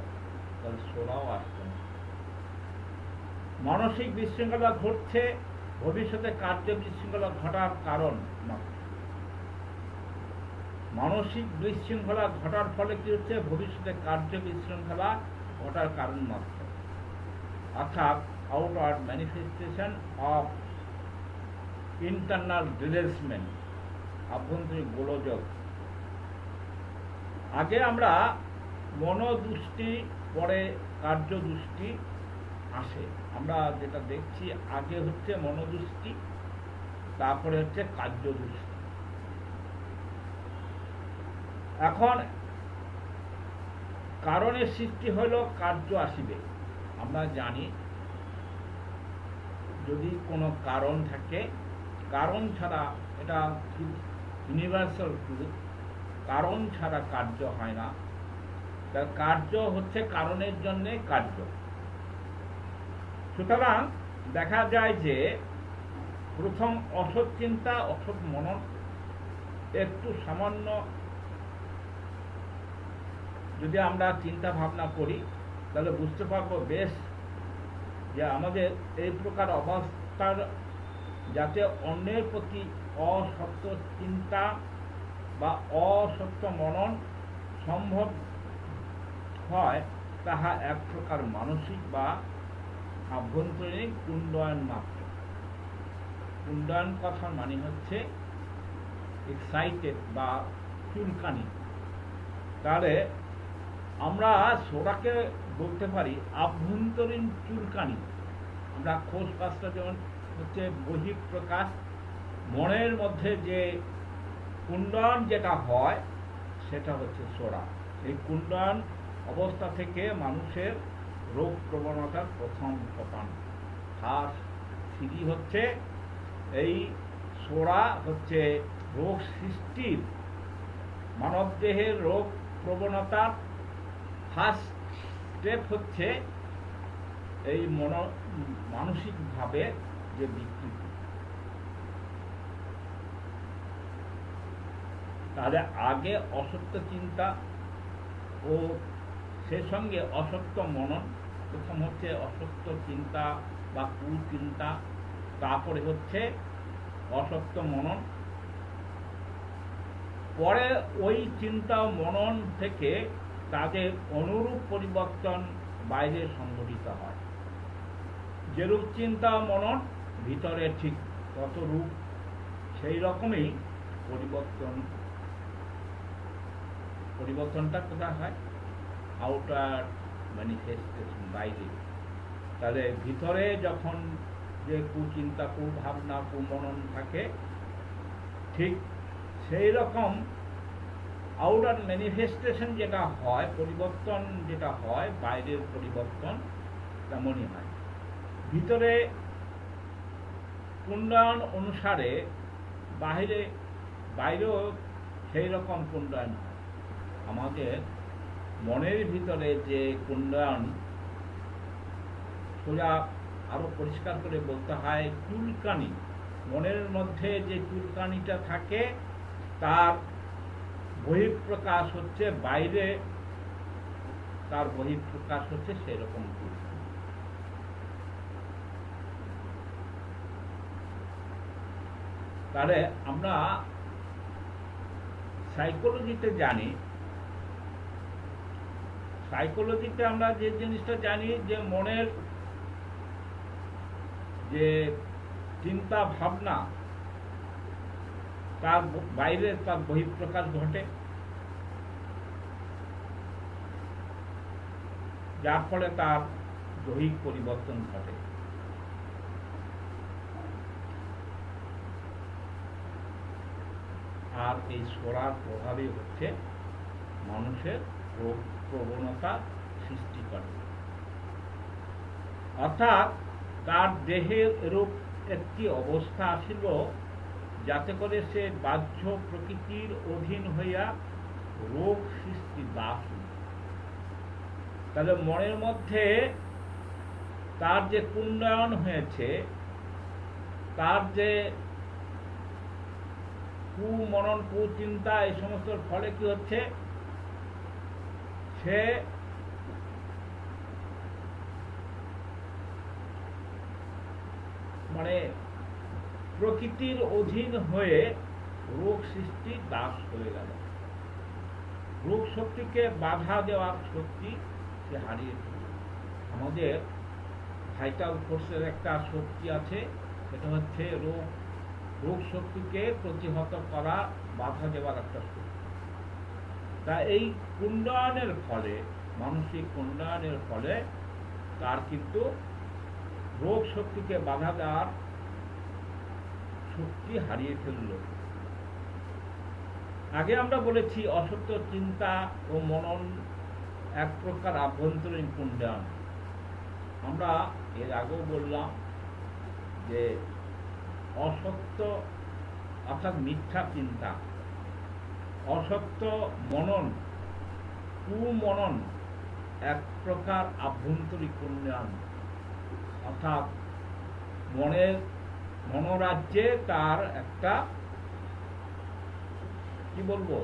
তাহলে সোরাও আসতো না। মানসিক বিশৃঙ্খলা ঘটছে ভবিষ্যতে কার্য বিশৃঙ্খলা ঘটার কারণ মাত্র। মানসিক বিশৃঙ্খলা ঘটার ফলে কি হচ্ছে? ভবিষ্যতে কার্য বিশৃঙ্খলা ঘটার কারণ মাত্র। অর্থাৎ আউটওয়ার্ড ম্যানিফেস্টেশন অফ ইন্টারনাল ডিরেসমেন্ট, আভ্যন্তরীণ গোলযোগ। আগে আমরা মনোদৃষ্টি, পরে কার্যদৃষ্টি আসে। আমরা যেটা দেখছি, আগে হচ্ছে মনোদৃষ্টি, তারপরে হচ্ছে কার্যদৃষ্টি। এখন কারণের সৃষ্টি হইল, কার্য আসিবে। আমরা জানি যদি কোনো কারণ থাকে, কারণ ছাড়া, এটা ইউনিভার্সাল ট্রুথ, কারণ ছাড়া কার্য হয় না। তার কার্য হচ্ছে কারণের জন্যে কার্য। সুতরাং দেখা যায় যে প্রথম অসৎ চিন্তা, অসৎ মনন একটু সামান্য যদি আমরা চিন্তা ভাবনা করি, তাহলে বুঝতে পারবো বেশ যে আমাদের এই প্রকার অবস্থার, যাতে অন্যের প্রতি অসত্য চিন্তা বা অসত্য মনন সম্ভব হয়, তাহা এক প্রকার মানসিক বা আভ্যন্তরীণ উন্নয়ন মাত্র। উন্নয়ন কথার মানে হচ্ছে এক্সাইটেড বা চুলকানি। তাহলে আমরা সোরাকে বলতে পারি আভ্যন্তরীণ চুলকানি। আমরা খোঁজ পাশটা যেমন হচ্ছে বহিঃপ্রকাশ, মনের মধ্যে যে কুণ্ডন যেটা হয় সেটা হচ্ছে সোরা। এই কুণ্ডন অবস্থা থেকে মানুষের রোগ প্রবণতার প্রথম সোপান, ফার্স্ট সিঁড়ি হচ্ছে এই সোরা, হচ্ছে রোগ সৃষ্টির, মানবদেহের রোগ প্রবণতার ফার্স্ট স্টেপ হচ্ছে এই মানসিকভাবে যে বিকৃতি। তাহলে আগে অসত্য চিন্তা ও সে সঙ্গে অসত্য মনন। প্রথম হচ্ছে অসত্য চিন্তা বা কুচিন্তা, তারপরে হচ্ছে অসত্য মনন। পরে ওই চিন্তা মনন থেকে তাদের অনুরূপ পরিবর্তন বাইরে সংঘটিত হয়। যেরূপ চিন্তা মনন ভিতরে ঠিক তত রূপ, সেই রকমই পরিবর্তনটা কোথায় হয়? আউটার ম্যানিফেস্টেশন, বাইরে। তাহলে ভিতরে যখন যে কুচিন্তা, কুভাবনা, কুমনন থাকে, ঠিক সেই রকম আউটার ম্যানিফেস্টেশন যেটা হয়, পরিবর্তন যেটা হয়, বাইরের পরিবর্তন তেমনই হয়। ভিতরে কুণ্ডায়ন অনুসারে বাইরেও সেই রকম কুণ্ডায়ন হয়। আমাদের মনের ভিতরে যে কুণ্ডায়ন, সোজা আরো পরিষ্কার করে বলতে হয় চুলকানি। মনের মধ্যে যে চুলকানিটা থাকে, তার বহিঃপ্রকাশ হচ্ছে বাইরে, তার বহিঃপ্রকাশ হচ্ছে সেই রকম চুলকানি। তাহলে আমরা সাইকোলজিতে জানি, সাইকোলজিতে আমরা যে জিনিসটা জানি, যে মনের যে চিন্তা ভাবনা, তার বাইরে তার বহিঃপ্রকাশ ঘটে। যার ফলে তার দৈহিক পরিবর্তন ঘটে। আর এই সোরার প্রভাবে হচ্ছে মানুষের রোগ প্রবণতা সৃষ্টি করে, অর্থাৎ তার দেহের এরূপ একটি অবস্থা আসিল যাতে করে সে বাহ্য প্রকৃতির অধীন হইয়া রোগ সৃষ্টি দাস। তাহলে মনের মধ্যে তার যে কুণ্ডায়ন হয়েছে, তার যে কুমনন কুচিন্তা, এই সমস্ত ফলে কি হচ্ছে, সে মানে প্রকৃতির অধীন হয়ে রোগ সৃষ্টি দাস হয়ে গেল। রোগ শক্তিকে বাধা দেওয়ার শক্তি সে হারিয়ে ফেলল। আমাদের ভাইটাল ফোর্সের একটা শক্তি আছে, সেটা হচ্ছে রোগ শক্তিকে প্রতিহত করা, বাধা দেওয়ার একটা শক্তি। তা এই কুণ্ডায়নের ফলে, মানসিক কুণ্ডায়নের ফলে তার কিন্তু রোগ শক্তিকে বাধা দেওয়ার শক্তি হারিয়ে ফেলল। আগে আমরা বলেছি অসত্য চিন্তা ও মনন এক প্রকার আভ্যন্তরীণ কুণ্ডায়ন। আমরা এর আগেও বললাম যে অসত্য অর্থাৎ মিথ্যা চিন্তা, অসত্য মনন, কুমনন এক প্রকার আভ্যন্তরীণ কুণ্ডায়ন, অর্থাৎ মনোরাজ্যে তার একটা কি বলবো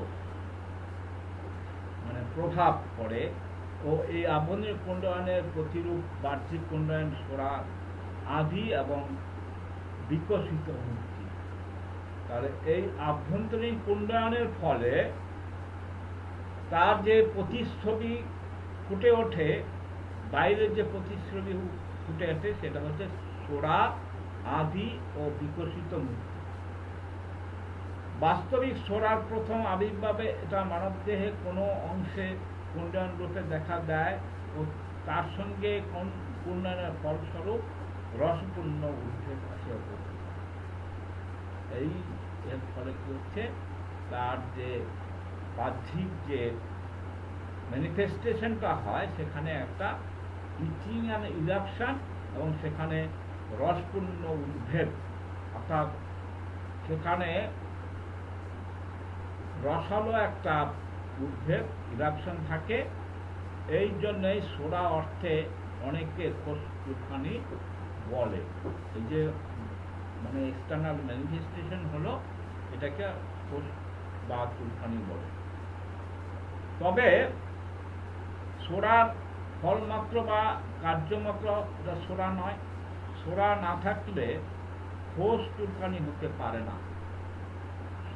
মানে প্রভাব পড়ে। ও এই আভ্যন্তরীণ কুণ্ডায়নের প্রতিরূপ বাহ্যিক কুণ্ডায়ন সোরা আদি এবং বিকশিত মুক্তি। তাহলে এই আভ্যন্তরীণ কুণ্ডায়নের ফলে তার যে প্রতিচ্ছবি ফুটে ওঠে, বাইরের যে প্রতিচ্ছবি ফুটে ওঠে, সেটা হচ্ছে সোরা আদি ও বিকশিত মুক্তি। বাস্তবিক সোরার প্রথম আবির্ভাবে এটা মানবদেহে কোনো অংশে কুণ্ডায়ন রূপে দেখা দেয় ও তার সঙ্গে কুণ্ডায়নের ফলস্বরূপ রসপূর্ণ উদ্ভেদ আসিয়া উপস্থিত। এই এর ফলে কি হচ্ছে, তার যে বাহ্যিক যে ম্যানিফেস্টেশনটা হয়, সেখানে একটা ইচিং অ্যান্ড ইরাপশন এবং সেখানে রসপূর্ণ উদ্ভেদ, অর্থাৎ সেখানে রসালো একটা উদ্ভেদ ইরাপশন থাকে। এই জন্যই সোরা অর্থে অনেকে কোষ চুলকানি বলে। এই যে মানে এক্সটার্নাল ম্যানিফেস্টেশন হলো, এটাকে কোষ বা চুলকানি বলে। তবে সোরার ফলমাত্র বা কার্যমাত্র এটা সোরা নয়। সোরা না থাকলে কোষ চুলকানি হতে পারে না।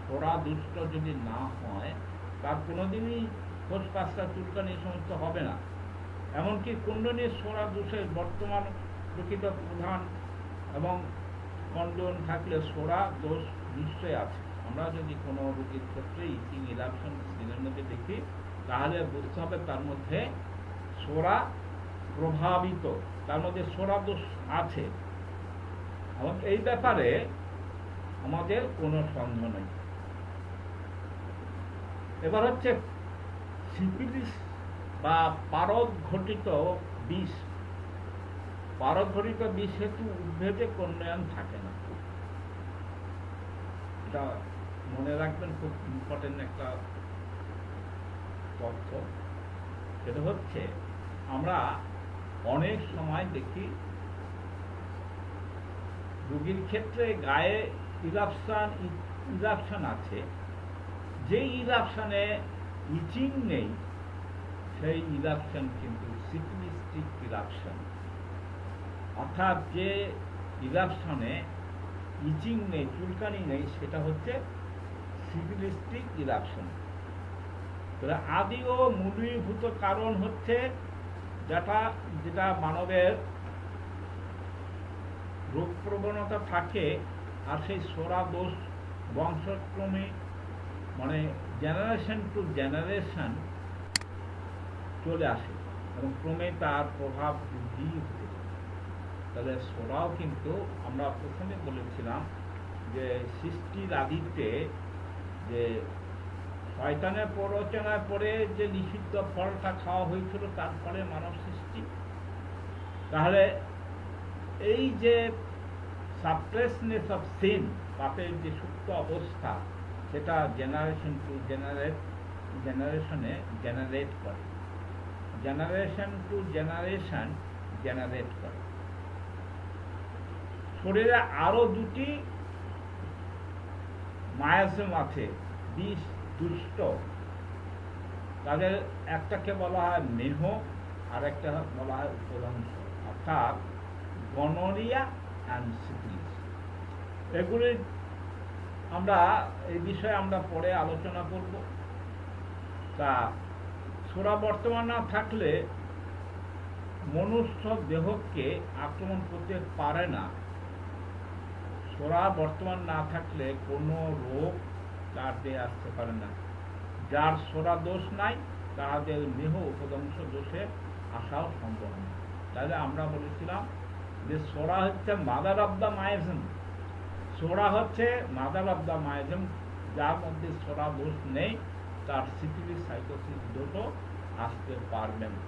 সোরা দুষ্ট যদি না হয়, তার কোনোদিনই কোষ পাঁচটা চুলকানি সমস্ত হবে না। এমনকি কুণ্ডলীর সোরা দোষের বর্তমান প্রকৃত প্রধান এবং কন্ডন থাকলে সোরা দোষ নিশ্চয় আছে। আমরা যদি কোনো রোগীর ক্ষেত্রে ইচিং ইরাপশন স্কিনের মধ্যে দেখি, তাহলে বুঝতে হবে তার মধ্যে সোরা প্রভাবিত, তার মধ্যে সোরা দোষ আছে, এবং এই ব্যাপারে আমাদের কোনো সন্দেহ নেই। এবার হচ্ছে সিফিলিস বা পারদ ঘটিত বিষ। পারদ ঘটিত বিষ হেতু উদ্ভেদে কুণ্ডায়ন থাকে না। এটা মনে রাখবেন, খুব ইম্পর্টেন্ট একটা তথ্য। সেটা হচ্ছে আমরা অনেক সময় দেখি রোগীর ক্ষেত্রে গায়ে ইরাপশন আছে, যে ইরাপশনে ইচিং নেই, সেই ইরাপশন কিন্তু সিফিলিস্টিক ইরাপশন। অর্থাৎ যে ইরাপশনে ইচিং নেই, চুলকানি নেই, সেটা হচ্ছে সিফিলিস্টিক ইরাপশন। আদি ও মূলীভূত কারণ হচ্ছে যেটা মানবের রোগ প্রবণতা থাকে, আর সেই সোরা দোষ বংশক্রমে মানে জেনারেশন টু জেনারেশন চলে আসে। এবং ক্রমে তার প্রভাব বৃদ্ধি হতে থাকে। তাহলে সোরাও কিন্তু আমরা প্রথমে বলেছিলাম যে সৃষ্টির আদিতে যে শয়তানের প্ররোচনায় পড়ে যে নিষিদ্ধ ফলটা খাওয়া হয়েছিল, তারপরে মানব সৃষ্টি। তাহলে এই যে সাপ্রেসনেস অফ সিন, পাপের যে সুপ্ত অবস্থা, সেটা জেনারেশন টু জেনারেশনে জেনারেট করে, জেনারেশন টু জেনারেশন জেনারেট করে। শরীরে আরো দুটি মায়াজম আছে, বিষ দুষ্ট। তাদের একটাকে বলা হয় মেহ, আর একটা বলা হয় উপদংশ, অর্থাৎ গনোরিয়া অ্যান্ড সিফিলিস। এগুলি আমরা এই বিষয়ে আমরা পরে আলোচনা করব। তা সোরা বর্তমান না থাকলে মনুষ্য দেহকে আক্রমণ করতে পারে না। সোরা বর্তমান না থাকলে কোনো রোগ তার দেহে আসতে পারে না। যার সোরা দোষ নাই তাদের মেহ উপদংশ দোষে আসাও সম্ভব নয়। তাহলে আমরা বলেছিলাম যে সোরা হচ্ছে মাদার অব দ্য মায়াজম। সোরা হচ্ছে মাদার অব দ্য মায়াজম। যার মধ্যে সোরা দোষ নেই তার সিফিলিস সাইকোসিস দুটো আসতে পারবে না,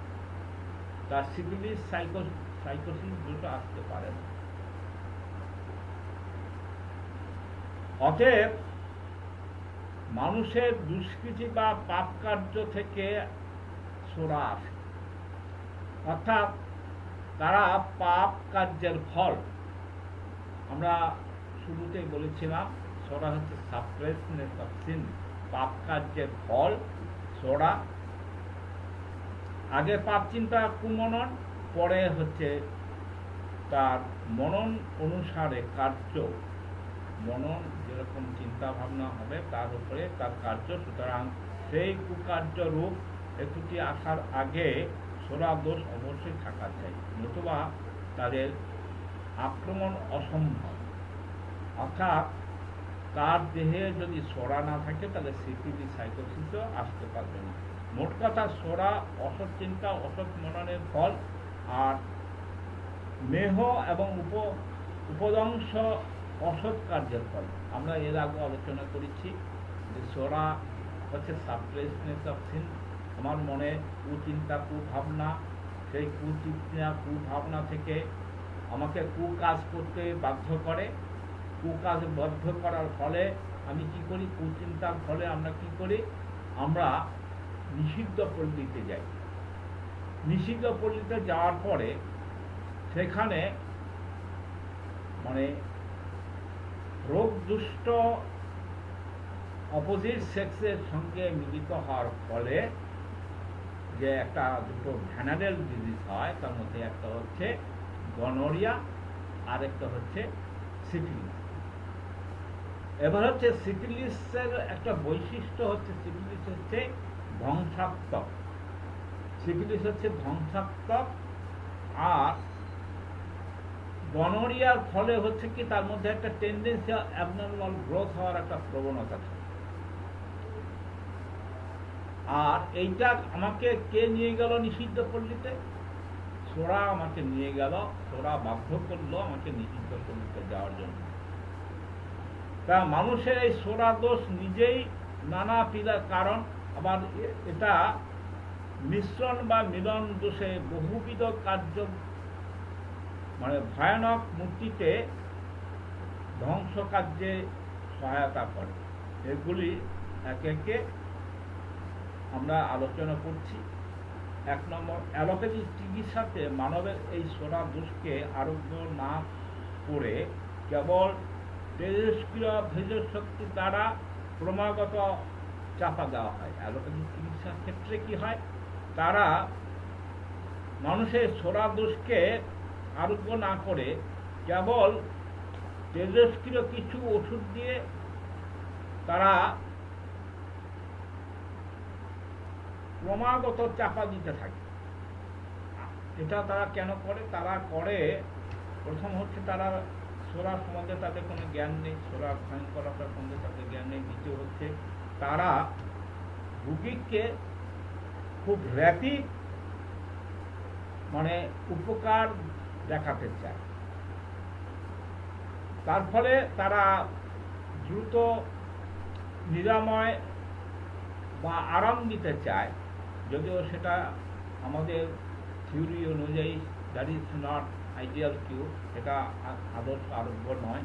তার সিফিলিস সাইকোসিস দুটো আসতে পারে না। অতএব মানুষের দুষ্কৃতি বা পাপ কার্য থেকে সোরা আসে, অর্থাৎ তারা পাপ কার্যের ফল। আমরা শুরুতেই বলেছিলাম সোরা হচ্ছে সাপ্রেসনেস অফ সিন, পাপ কার্যের ফল সোরা। আগে পাপ চিন্তা কুমনন, পরে হচ্ছে তার মনন অনুসারে কার্য। মনন যেরকম চিন্তা ভাবনা হবে তার উপরে তার কার্য। সুতরাং সেই কুকার্য রূপ একটি আসার আগে সোরা দোষ অবশ্যই থাকা চাই, নতুবা তাদের আক্রমণ অসম্ভব। অর্থাৎ তার দেহে যদি সোরা না থাকে তাহলে সিফিলিস সাইকোসিসও আসতে পারবে না। মোট কথা সোরা অসৎ চিন্তা অসৎ মননের ফল, আর মেহ এবং উপদংশ অসৎ কার্যের ফল। আমরা এর আগে আলোচনা করেছি যে সোরা হচ্ছে সাপ্রেসনেস অফ সিন। আমার মনে কুচিন্তা কুভাবনা, সেই কুচিন্তা কুভাবনা থেকে আমাকে কুকাজ করতে বাধ্য করে। কুকাজ বাধ্য করার ফলে আমি কি করি? কুচিন্তার ফলে আমরা কি করি? আমরা নিষিদ্ধ পল্লীতে যাই। নিষিদ্ধ পল্লীতে যাওয়ার পরে সেখানে মানে রোগ দুষ্ট অপোজিট সেক্সের সঙ্গে মিলিত হওয়ার ফলে যে একটা দুটো ভ্যানারেল ডিজিজ হয়, তার মধ্যে একটা হচ্ছে গনোরিয়া আর একটা হচ্ছে সিফিলিস। এবার হচ্ছে সিফিলিসের একটা বৈশিষ্ট্য হচ্ছে সিফিলিস হচ্ছে ধ্বংসাত্মক। সিফিলিস হচ্ছে ধ্বংসাত্মক। আর গনোরিয়ার ফলে হচ্ছে কি তার মধ্যে একটা টেন্ডেন্সি অ্যাবনর্মাল গ্রোথ হওয়ার একটা প্রবণতা থাকে। আর এইটা আমাকে কে নিয়ে গেল নিষিদ্ধ পল্লীতে? সোরা আমাকে নিয়ে গেল, সোরা বাধ্য করলো আমাকে নিষিদ্ধ পল্লীতে যাওয়ার জন্য। তা মানুষের এই সোরা দোষ নিজেই নানা পীড়ার কারণ। আবার এটা মিশ্রণ বা মিলন দোষে বহুবিধ কার্য মানে ভয়ানক মূর্তিতে ধ্বংস কার্যে সহায়তা করে। এগুলি একে একে আমরা আলোচনা করছি। 1 নম্বর, অ্যালোপ্যাথি চিকিৎসাতে মানবের এই সোরা দোষকে আরোগ্য না করে কেবল তেজস্ক্রিয় ভেষজ শক্তি দ্বারা ক্রমাগত চাপা দেওয়া হয়। অ্যালোপ্যাথি চিকিৎসার ক্ষেত্রে কি হয়? তারা মানুষের সোরা দোষকে আরোগ্য না করে কেবল তেজস্ক্রিয় কিছু ওষুধ দিয়ে তারা ক্রমাগত চাপা দিতে থাকে। এটা তারা কেন করে? তারা করে, প্রথম হচ্ছে তারা সোরা সম্বন্ধে তাদের কোনো জ্ঞান নেই, সোরা ভয়ঙ্করতার সম্বন্ধে তাদের জ্ঞান নেই। দ্বিতীয় হচ্ছে তারা রুগীকে খুব র্যাপিড মানে উপকার দেখাতে চায়। তার ফলে তারা দ্রুত নিরাময় বা আরাম দিতে চায়, যদিও সেটা আমাদের থিওরি অনুযায়ী that is not ideal cure, এটা আদর্শ আরোগ্য নয়।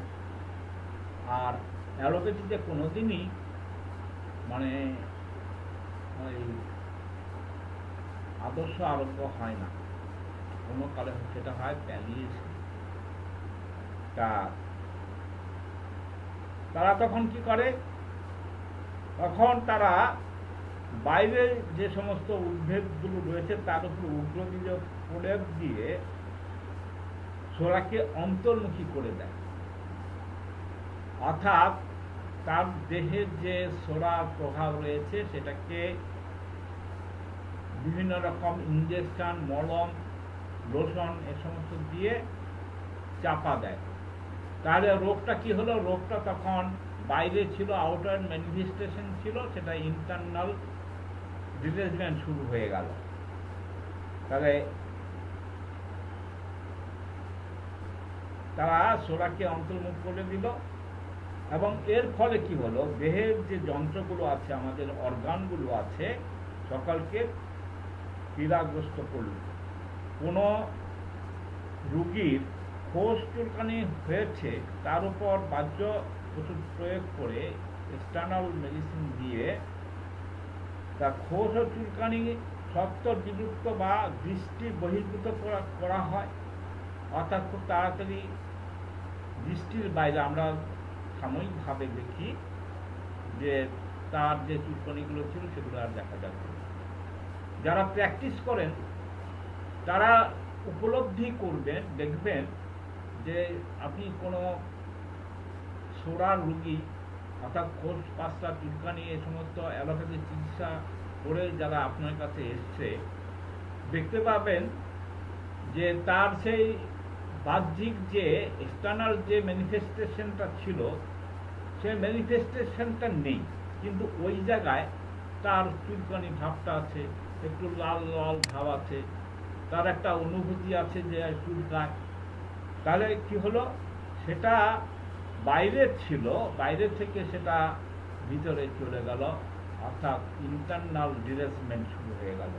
আর অ্যালোপ্যাথিতে কোনোদিনই মানে ওই আদর্শ আরোগ্য হয় না, কোনো কালে সেটা হয় প্যালিয়েশন। তারা তখন কি করে, তখন তারা বাইরের যে সমস্ত উদ্ভিদগুলো রয়েছে তার উপর উগ্রবীজ প্রলেপ দিয়ে সোরাকে অন্তর্মুখী করে দেয়। অর্থাৎ তার দেহের যে সোরার প্রভাব রয়েছে সেটাকে বিভিন্ন রকম ইঞ্জেকশন, মলম, লোশন এ সমস্ত দিয়ে চাপা দেয়। তাহলে রোগটা কি হলো, রোগটা তখন বাইরে ছিল, আউটার ম্যানিফেস্টেশন ছিল, সেটা ইন্টারনাল ডিটেচমেন্ট শুরু হয়ে গেল। তাহলে তারা সোরাকে অন্তর্মুখ করে দিল, এবং এর ফলে কি হলো, দেহের যে যন্ত্রগুলো আছে, আমাদের অর্গানগুলো আছে, সকলকে পীড়াগ্রস্ত করল। কোনো রুগীর খোস চুলকানি হয়েছে, তার উপর বাহ্য ওষুধ প্রয়োগ করে, এক্সটার্নাল মেডিসিন দিয়ে তার খোস ও চুলকানি সত্ত্বর বিলুপ্ত বা দৃষ্টি বহির্ভূত করা হয়। অর্থাৎ খুব তাড়াতাড়ি দৃষ্টির বাইরে আমরা সাময়িকভাবে দেখি যে তার যে চুলকানিগুলো ছিল সেগুলো আর দেখা যাচ্ছে না। যারা প্র্যাকটিস করেন তারা উপলব্ধি করবেন, দেখবেন যে আপনি কোনো সোরার রুগী অর্থাৎ খোস পাঁচটা চুলকানি এ সমস্ত অ্যালোপ্যাথি চিকিৎসা করে যারা আপনার কাছে এসছে, দেখতে পাবেন যে তার সেই বাহ্যিক যে এক্সটার্নাল যে ম্যানিফেস্টেশনটা ছিল, সেই ম্যানিফেস্টেশনটা নেই, কিন্তু ওই জায়গায় তার চুলকানি ভাবটা আছে, একটু লাল লাল ভাব আছে, তার একটা অনুভূতি আছে যে চুলকায়। তাহলে কি হলো, সেটা বাইরে ছিল, বাইরে থেকে সেটা ভিতরে চলে গেল, অর্থাৎ ইন্টারনাল ডিরেসমেন্ট শুরু হয়ে গেল।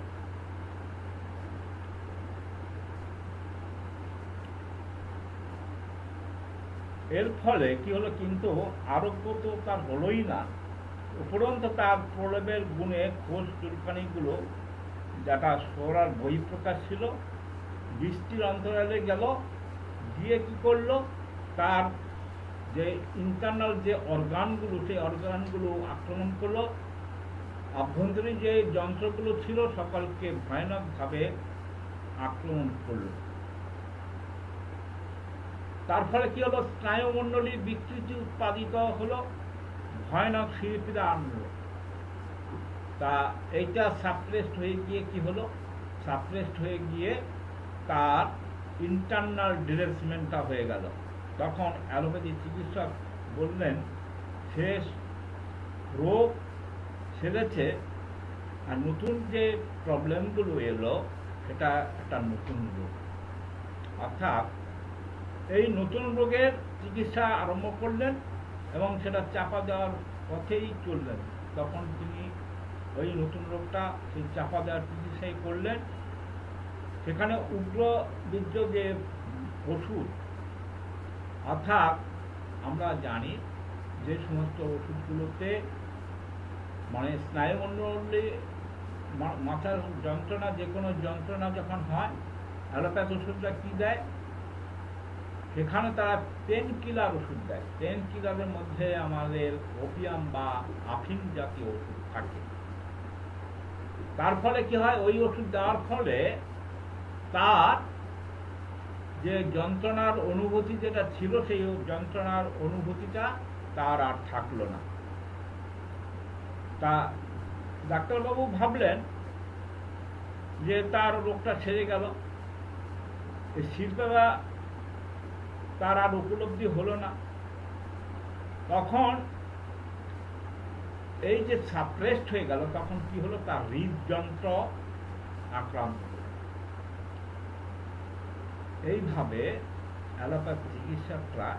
এর ফলে কি হলো, কিন্তু আরোগ্য তো তার হলোই না, উপরন্তু তার প্রলেপের গুণে খোস চুলকানিগুলো যেটা সোরার বহিঃপ্রকাশ ছিল, দৃষ্টির অন্তরালে গেল, গিয়ে কি করলো, তার যে ইন্টারনাল যে অর্গানগুলো, সেই অর্গানগুলো আক্রমণ করলো, অভ্যন্তরীণ যে যন্ত্রগুলো ছিল সকলকে ভয়ানকভাবে আক্রমণ করলো। তার ফলে কি হলো, স্নায়ুমণ্ডলীর বিকৃতি উৎপাদিত হলো, ভয়ানক শিরপীড়া আনলো। তা এইটা সাপ্রেসড হয়ে গিয়ে কি হলো, সাপ্রেসড হয়ে গিয়ে তার ইন্টারনাল ডিরেসমেন্টটা হয়ে গেল। তখন অ্যালোপ্যাথি চিকিৎসক বললেন শেষ, রোগ সেরেছে, আর নতুন যে প্রবলেমগুলো এলো সেটা একটা নতুন রোগ। অর্থাৎ এই নতুন রোগের চিকিৎসা আরম্ভ করলেন এবং সেটা চাপা দেওয়ার পথেই চললেন। তখন তিনি ওই নতুন রোগটা সেই চাপা দেওয়ার চিকিৎসাই করলেন। সেখানে উগ্রবীর্য যে ওষুধ, অর্থাৎ আমরা জানি যে সমস্ত ওষুধগুলোতে মানে স্নায়ুমণ্ডলে মাথার যন্ত্রণা, যে কোনো যন্ত্রণা যখন হয়, অ্যালোপ্যাথ ওষুধটা কী দেয়, সেখানে তারা পেন কিলার ওষুধ দেয়। পেন কিলারের মধ্যে আমাদের ওপিয়াম বা আফিম জাতীয় ওষুধ থাকে। তার ফলে কি হয়, ওই ওষুধ দেওয়ার ফলে তার যে যন্ত্রণার অনুভূতি যেটা ছিল, সেই যন্ত্রণার অনুভূতিটা তার আর থাকলো না। তা ডাক্তারবাবু ভাবলেন যে তার রোগটা সেরে গেল, এই শিল্পীরা তার আর উপলব্ধি হলো না। তখন এই যে সাপ্রেসড হয়ে গেল, তখন কি হলো, তার হৃদযন্ত্র আক্রান্ত হল। এইভাবে অ্যালোপ্যাথি চিকিৎসকরা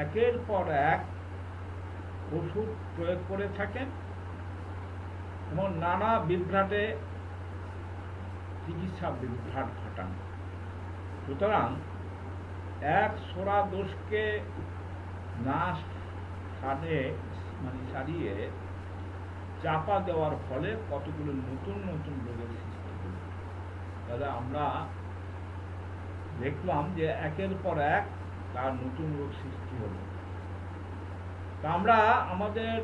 একের পর এক ওষুধ প্রয়োগ করে থাকেন এবং নানা বিভ্রাটে চিকিৎসা বিভ্রাট ঘটান। সুতরাং এক সোরা দোষকে না সারিয়ে চাপা দেওয়ার ফলে কতগুলো নতুন নতুন রোগের সৃষ্টি হল। তাহলে আমরা দেখলাম যে একের পর এক তার নতুন রোগ সৃষ্টি হল। তা আমরা আমাদের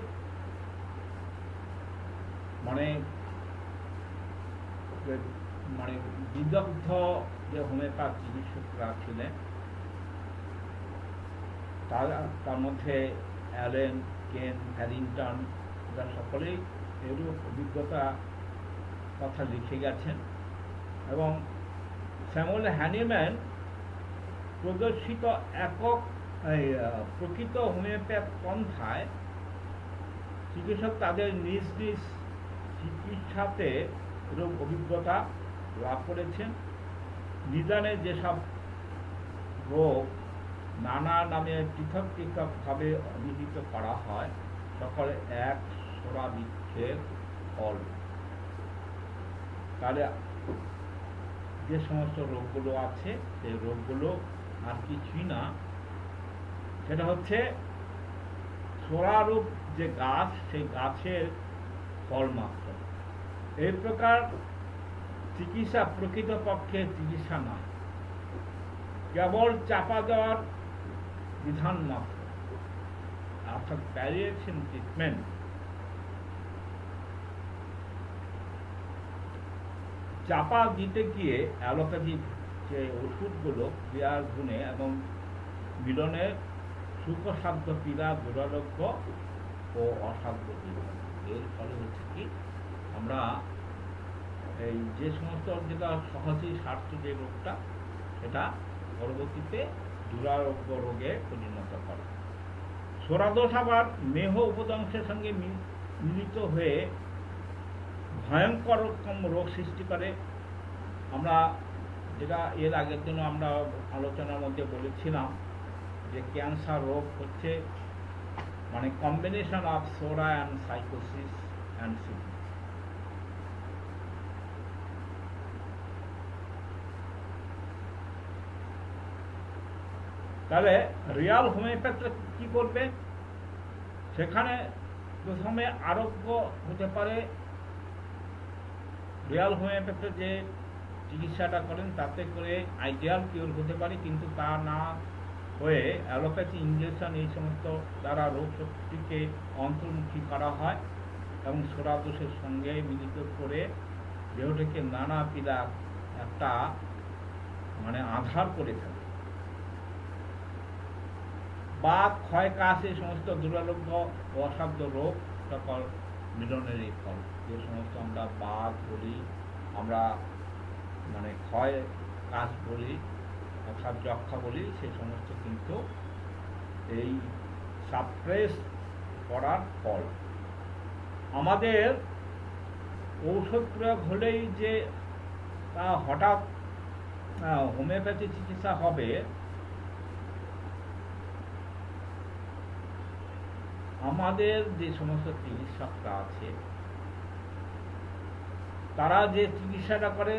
মানে বিদগ্ধ যে হোমিওপ্যাথ চিকিৎসকরা ছিলেন তার মধ্যে অ্যালেন, কেন, হ্যারিংটন, এরা সকলেই এরূপ অভিজ্ঞতা কথা লিখে গেছেন এবং স্যামুয়েল হ্যানিম্যান প্রদর্শিত একক প্রকৃত হোমিওপ্যাথ পন্থায় চিকিৎসক তাদের নিজ নিজ চিকিৎসাতে এরূপ অভিজ্ঞতা লাভ করেছেন। নিদানে যেসব রোগ নানা নামে পৃথক পৃথকভাবে অভিহিত করা হয় সকলে এক সোরা বৃক্ষের ফল। তাহলে যে সমস্ত রোগগুলো আছে সেই রোগগুলো আর কিছুই না, সেটা হচ্ছে সোরারূপ যে গাছ সেই গাছের ফল মাত্র। এই প্রকার চিকিৎসা প্রকৃতপক্ষে চিকিৎসা নয়, কেবল চাপা দেওয়ার বিধান মাত্র, অর্থাৎ প্যালিয়েটিভ ট্রিটমেন্ট। চাপা দিতে গিয়ে অ্যালোপ্যাথিক যে ওষুধগুলো ক্রিয়ার গুণে এবং মিলনের সুখসাধ্য পীড়া, দুরারোগ্য ও অসাধ্য পীড়া, এর ফলে হচ্ছে কি আমরা এই যে সমস্ত যেটা সহজেই সারত যে রোগটা সেটা পরবর্তীতে দুরারোগ্য রোগে পরিণত করে। সোরাদোষ আবার মেহ উপদংশের সঙ্গে মিলিত হয়ে ভয়ঙ্কর রকম রোগ সৃষ্টি করে। আমরা যেটা এর আগের দিন আমরা আলোচনার মধ্যে বলেছিলাম যে ক্যান্সার রোগ হচ্ছে মানে কম্বিনেশন অফ সোরা অ্যান্ড সাইকোসিস অ্যান্ড সিকনেস। তাহলে রিয়াল হোমিওপ্যাথরা কি করবে? সেখানে প্রথমে আরোগ্য হতে পারে। রিয়াল হোমিওপ্যাথি যে চিকিৎসাটা করেন তাতে করে আইডিয়াল কিওর হতে পারে, কিন্তু তা না হয়ে অ্যালোপ্যাথি ইঞ্জেকশন এই সমস্ত দ্বারা রোগ শক্তিকে অন্তর্মুখী করা হয় এবং সোরাদোষের সঙ্গে মিলিত করে দেহটাকে নানা পীড়া একটা মানে আধার করে থাকে। বাত, ক্ষয়, কাশ এই সমস্ত দুরারোগ্য ও অসাধ্য রোগ সকল মিলনের এই ফল। যে সমস্ত আমরা বাত বলি, আমরা মানে ক্ষয় কাশ বলি অর্থাৎ যক্ষা বলি, সেই সমস্ত কিন্তু এই সাপ্রেস করার ফল। আমাদের ঔষধ প্রয়োগ হলেই যে তা হঠাৎ হোমিওপ্যাথি চিকিৎসা হবে আমাদের যে সমস্ত চিকিৎসকরা আছে তারা যে চিকিৎসাটা করে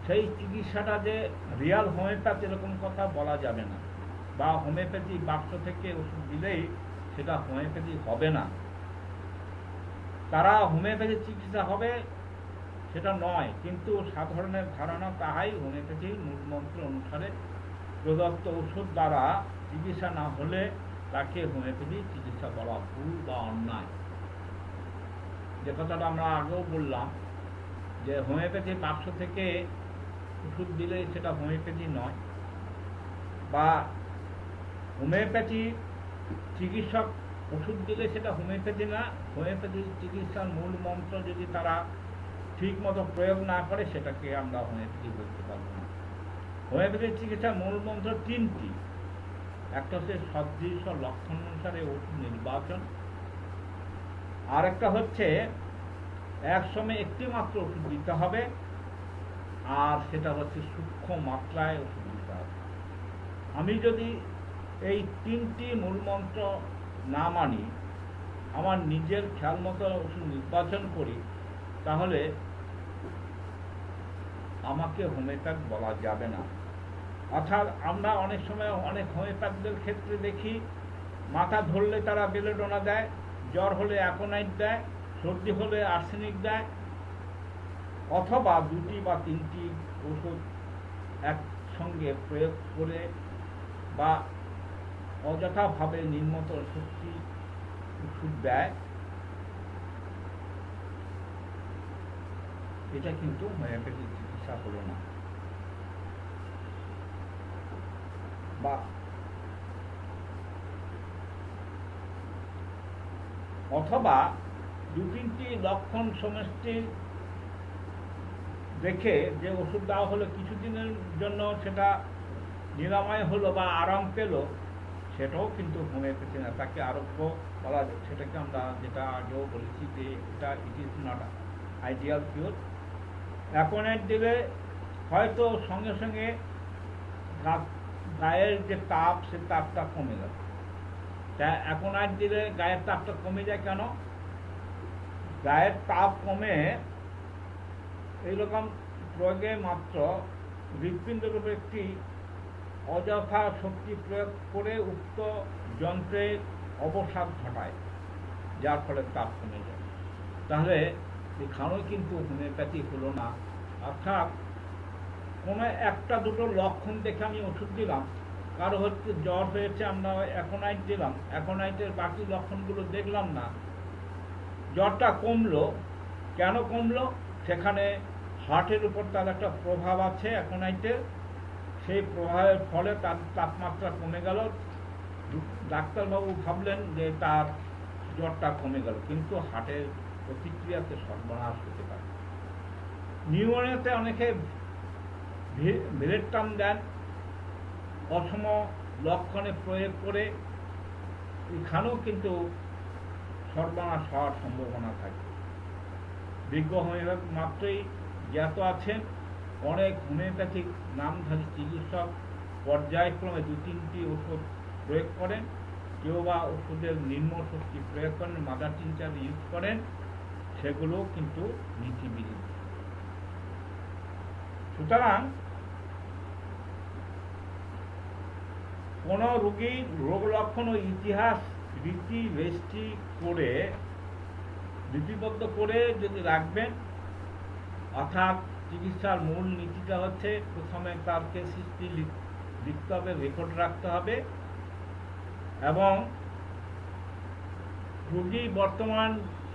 সেই চিকিৎসাটা যে রিয়াল হোমিওপ্যাথি এরকম কথা বলা যাবে না, বা হোমিওপ্যাথি বাক্স থেকে ওষুধ দিলেই সেটা হোমিওপ্যাথি হবে না। তারা হোমিওপ্যাথি চিকিৎসা হবে সেটা নয়, কিন্তু সাধারণের ধারণা তাহাই হোমিওপ্যাথির মূলমন্ত্র অনুসারে প্রদত্ত ওষুধ দ্বারা চিকিৎসা না হলে তাকে হোমিওপ্যাথি চিকিৎসা বলা ভুল বা অন্যায়। যে কথাটা আমরা আগেও বললাম যে হোমিওপ্যাথি বাক্স থেকে ওষুধ দিলে সেটা হোমিওপ্যাথি নয়, বা হোমিওপ্যাথি চিকিৎসক ওষুধ দিলে সেটা হোমিওপ্যাথি না। হোমিওপ্যাথি চিকিৎসার মূল মন্ত্র যদি তারা ঠিক মতো প্রয়োগ না করে সেটাকে আমরা হোমিওপ্যাথি বলতে পারবো না। হোমিওপ্যাথির চিকিৎসার মূল মন্ত্র তিনটি। একটা হচ্ছে সদৃশ লক্ষণ অনুসারে ওষুধ নির্বাচন, আর একটা হচ্ছে একসময় একটি মাত্র ওষুধ দিতে হবে, আর সেটা হচ্ছে সূক্ষ্ম মাত্রায় ওষুধ দিতে হবে। আমি যদি এই তিনটি মূলমন্ত্র না মানি, আমার নিজের খেয়াল মতো ওষুধ নির্বাচন করি, তাহলে আমাকে হোমিওপ্যাথ বলা যাবে না। অর্থাৎ আমরা অনেক সময় অনেক হোমিওপ্যাথদের ক্ষেত্রে দেখি মাথা ধরলে তারা বেলেডোনা দেয়, জ্বর হলে অ্যাকোনাইট দেয়, সর্দি হলে আর্সেনিক দেয়, অথবা দুটি বা তিনটি ওষুধ একসঙ্গে প্রয়োগ করে বা অযথাভাবে নিম্নতর শক্তি ওষুধ দেয়। এটা কিন্তু হোমিওপ্যাথি চিকিৎসা হলো না। বা অথবা দু তিনটি লক্ষণ সমষ্টি দেখে যে ওষুধ দেওয়া হলো, কিছুদিনের জন্য সেটা নিরাময় হলো বা আরাম পেল, সেটাও কিন্তু হোমিওপ্যাথি না, তাকে আরোগ্য বলা যায়। সেটাকে আমরা যেটা আগেও বলেছি যে এটা it is not ideal cure. Aconite দিলে হয়তো সঙ্গে সঙ্গে গায়ের যে তাপ, সে তাপটা কমে গেল। তা অ্যাকোনাইট দিলে গায়ের তাপটা কমে যায় কেন? গায়ের তাপ কমে এইরকম প্রয়োগে মাত্র হৃৎপিণ্ডের উপর একটি অযথা শক্তি প্রয়োগ করে উক্ত যন্ত্রের অবসাদ ঘটায়, যার ফলে তাপ কমে যায়। তাহলে এখানেও কিন্তু হোমিওপ্যাথি হলো না। অর্থাৎ কোনো একটা দুটো লক্ষণ দেখে আমি ওষুধ দিলাম, কারো হচ্ছে জ্বর হয়েছে, আমরা অ্যাকোনাইট দিলাম, অ্যাকোনাইটের বাকি লক্ষণগুলো দেখলাম না, জ্বরটা কমলো। কেন কমলো? সেখানে হার্টের উপর তার একটা প্রভাব আছে অ্যাকোনাইটের, সেই প্রভাবের ফলে তার তাপমাত্রা কমে গেল। ডাক্তারবাবু ভাবলেন যে তার জ্বরটা কমে গেল, কিন্তু হার্টের প্রতিক্রিয়াতে সর্বনাশ হতে পারে। নিউমোনিয়াতে অনেকে ভেলেট্রাম দেন অসম লক্ষণে প্রয়োগ করে, এখানেও কিন্তু সর্বনাশ হওয়ার সম্ভাবনা থাকে। বিজ্ঞ হোমিওপ্যাথ মাত্রই জ্ঞাত আছেন, অনেক হোমিওপ্যাথিক নামধারী চিকিৎসক পর্যায়ক্রমে দু তিনটি ওষুধ প্রয়োগ করেন, কেউ বা ওষুধের নিম্ন শক্তি প্রয়োগ করেন, মাদার টিনচার ইউজ করেন, সেগুলো কিন্তু নীতিবিরোধী। সুতরাং কোনো রোগীর রোগ লক্ষণ ও ইতিহাস রীতি রেস্টি করে লিপিবদ্ধ করে যদি রাখবেন, অর্থাৎ চিকিৎসার মূল নীতিটা হচ্ছে প্রথমে তার কেস হিস্ট্রি লিখতে হবে, রেকর্ড রাখতে হবে, এবং রোগী বর্তমান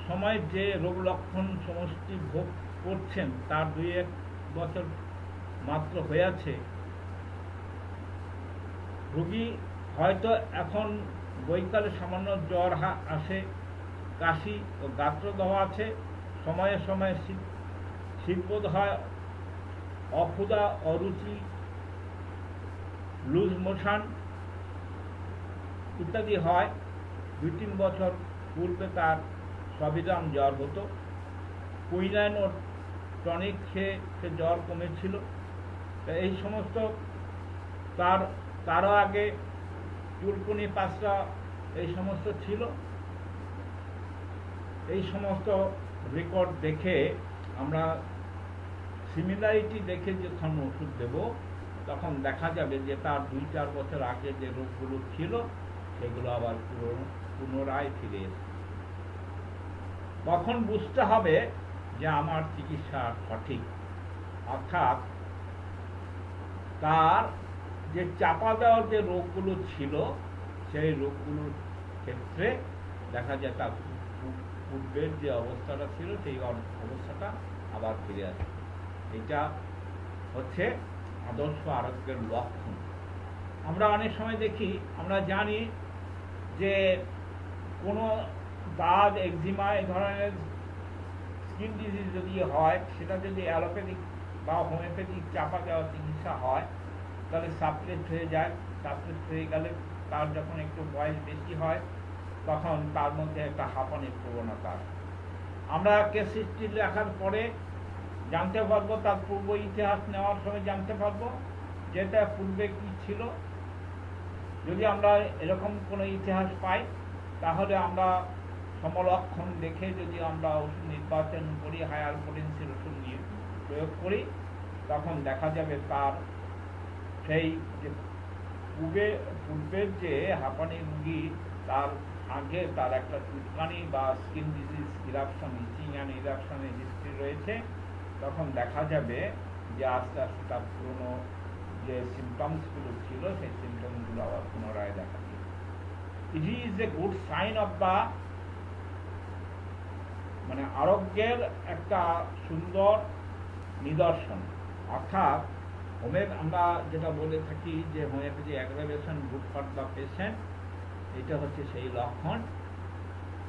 সময়ে যে রোগ লক্ষণ সমষ্টি ভোগ করছেন তার 2-1 বছর মাত্র হয়ে আছে। রোগী হয়তো এখন বৈকালে সামান্য জ্বর আসে, কাশি ও গাত্রদাহ আছে, সময়ে সময়ে শীতবোধ হয়, অক্ষুধা, অরুচি, লুজ মোশন ইত্যাদি হয়। 2-3 বছর পূর্বে তার সবিরাম জ্বর হতো, কুইনাইন ও টনিক খেয়ে সে জ্বর কমেছিল। এই সমস্ত তারও আগে চুলকুনি, পাঁচরা এই সমস্ত ছিল। এই সমস্ত রেকর্ড দেখে আমরা সিমিলারিটি দেখে যখন ওষুধ দেব, তখন দেখা যাবে যে তার 2-4 বছর আগে যে রোগগুলো ছিল সেগুলো আবার পুনরায় ফিরে এসেছে। তখন বুঝতে হবে যে আমার চিকিৎসা সঠিক। অর্থাৎ তার যে চাপা দেওয়ার যে রোগগুলো ছিল, সেই রোগগুলোর ক্ষেত্রে দেখা যায় তার পূর্বের যে অবস্থাটা ছিল সেই অবস্থাটা আবার ফিরে আসে। এটা হচ্ছে আদর্শ আরোগ্যের লক্ষণ। আমরা অনেক সময় দেখি, আমরা জানি যে কোনো দাগ, একজিমা, এই ধরনের স্কিন ডিজিজ যদি হয়, সেটা যদি অ্যালোপ্যাথিক বা হোমিওপ্যাথিক চাপা দেওয়া চিকিৎসা হয়, তাহলে সাপ্রেস হয়ে যায়। সাপ্রেস হয়ে গেলে তার যখন একটু বয়স বেশি হয়, তখন তার মধ্যে একটা হাঁপানির প্রবণতা। আমরা কেস হিস্ট্রি লেখার পরে জানতে পারবো, তার পূর্ব ইতিহাস নেওয়ার সময় জানতে পারবো যেটা পূর্বে কি ছিল, যদি আমরা এরকম কোনো ইতিহাস পাই, তাহলে আমরা সমলক্ষণ দেখে যদি আমরা ওষুধ নির্বাচন করি, হায়ার পোটেন্সির ওষুধ নিয়ে প্রয়োগ করি, তখন দেখা যাবে তার সেই যে পূর্বের যে হাঁপানি রুগী, তার আগে তার একটা চুলকানি বা skin disease, eruption, itching and ইরাপশনের হিস্ট্রি রয়েছে, তখন দেখা যাবে যে আস্তে আস্তে তার পুরনো যে সিমটমসগুলো ছিল সেই সিমটমসগুলো আবার পুনরায় দেখা দিবে। It is a good sign of the, মানে আরোগ্যের একটা সুন্দর নিদর্শন। অর্থাৎ আমরা যেটা বলে থাকি যে homeopathy aggravation good for the patient, এটা হচ্ছে সেই লক্ষণ।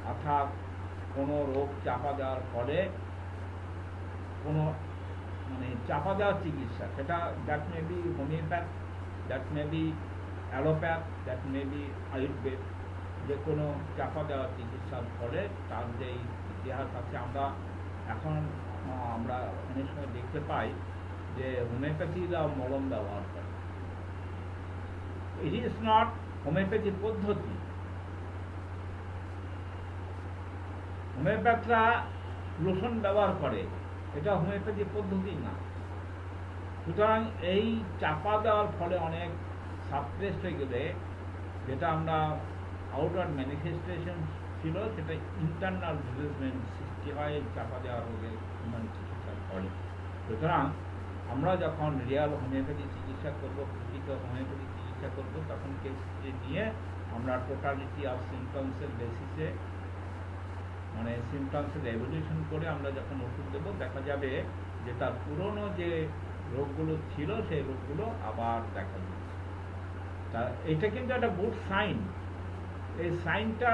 অর্থাৎ কোনো রোগ চাপা দেওয়ার ফলে কোনো মানে চাপা দেওয়ার চিকিৎসা, সেটা that may be homeopath, that may be allopath, that may be Ayurveda, যে কোনো চাপা দেওয়ার চিকিৎসার ফলে তার যেই ইতিহাস আছে, আমরা অনেক সময় দেখতে পাই যে হোমিওপ্যাথিরা মলম ব্যবহার করে। ইট ইজ নট হোমিওপ্যাথি পদ্ধতি। হোমিওপ্যাথরা লোশন ব্যবহার করে, এটা হোমিওপ্যাথি পদ্ধতি না। সুতরাং এই চাপা দেওয়ার ফলে অনেক সাপ্রেসড হয়ে গেলে, যেটা আমরা আউটওয়ার্ড ম্যানিফেস্টেশন ছিল, সেটা ইন্টারনাল ডিজিজমেন্ট সৃষ্টি হয় চাপা দেওয়া রোগের চিকিৎসার ফলে। সুতরাং আমরা যখন রিয়াল হোমিওপ্যাথি চিকিৎসা করব, প্রকৃত হোমিওপ্যাথি চিকিৎসা করব, তখন কেসটি নিয়ে আমরা টোটালিটি অফ সিমটমসের বেসিসে, মানে সিমটমসের এভলিউশন করে আমরা যখন ওষুধ দেবো, দেখা যাবে যে তার পুরনো যে রোগগুলো ছিল সেই রোগগুলো আবার দেখা দিচ্ছে। তা এটা কিন্তু একটা গুড সাইন। এই সাইনটা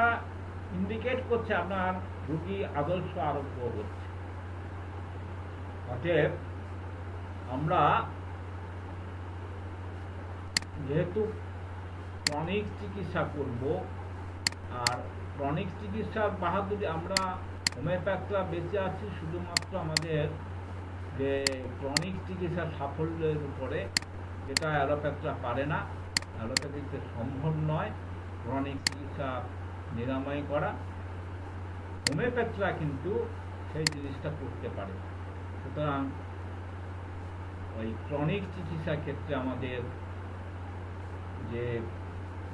ইন্ডিকেট করছে আপনার রোগী আদর্শ আরোগ্য হচ্ছে। অতএব আমরা যেহেতু ক্রনিক চিকিৎসা করব, আর ক্রনিক চিকিৎসার বাহাদুরি, আমরা হোমিওপ্যাথরা বেঁচে আছি শুধুমাত্র আমাদের যে ক্রনিক চিকিৎসার সাফল্যের উপরে, যেটা অ্যালোপ্যাথরা পারে না। অ্যালোপ্যাথিতে সম্ভব নয় ক্রনিক চিকিৎসা নিরাময় করা। হোমিওপ্যাথরা কিন্তু সেই জিনিসটা করতে পারে। সুতরাং ওই ক্রনিক চিকিৎসার ক্ষেত্রে আমাদের যে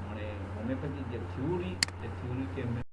মানে হোমিওপ্যাথির যে থিওরিকে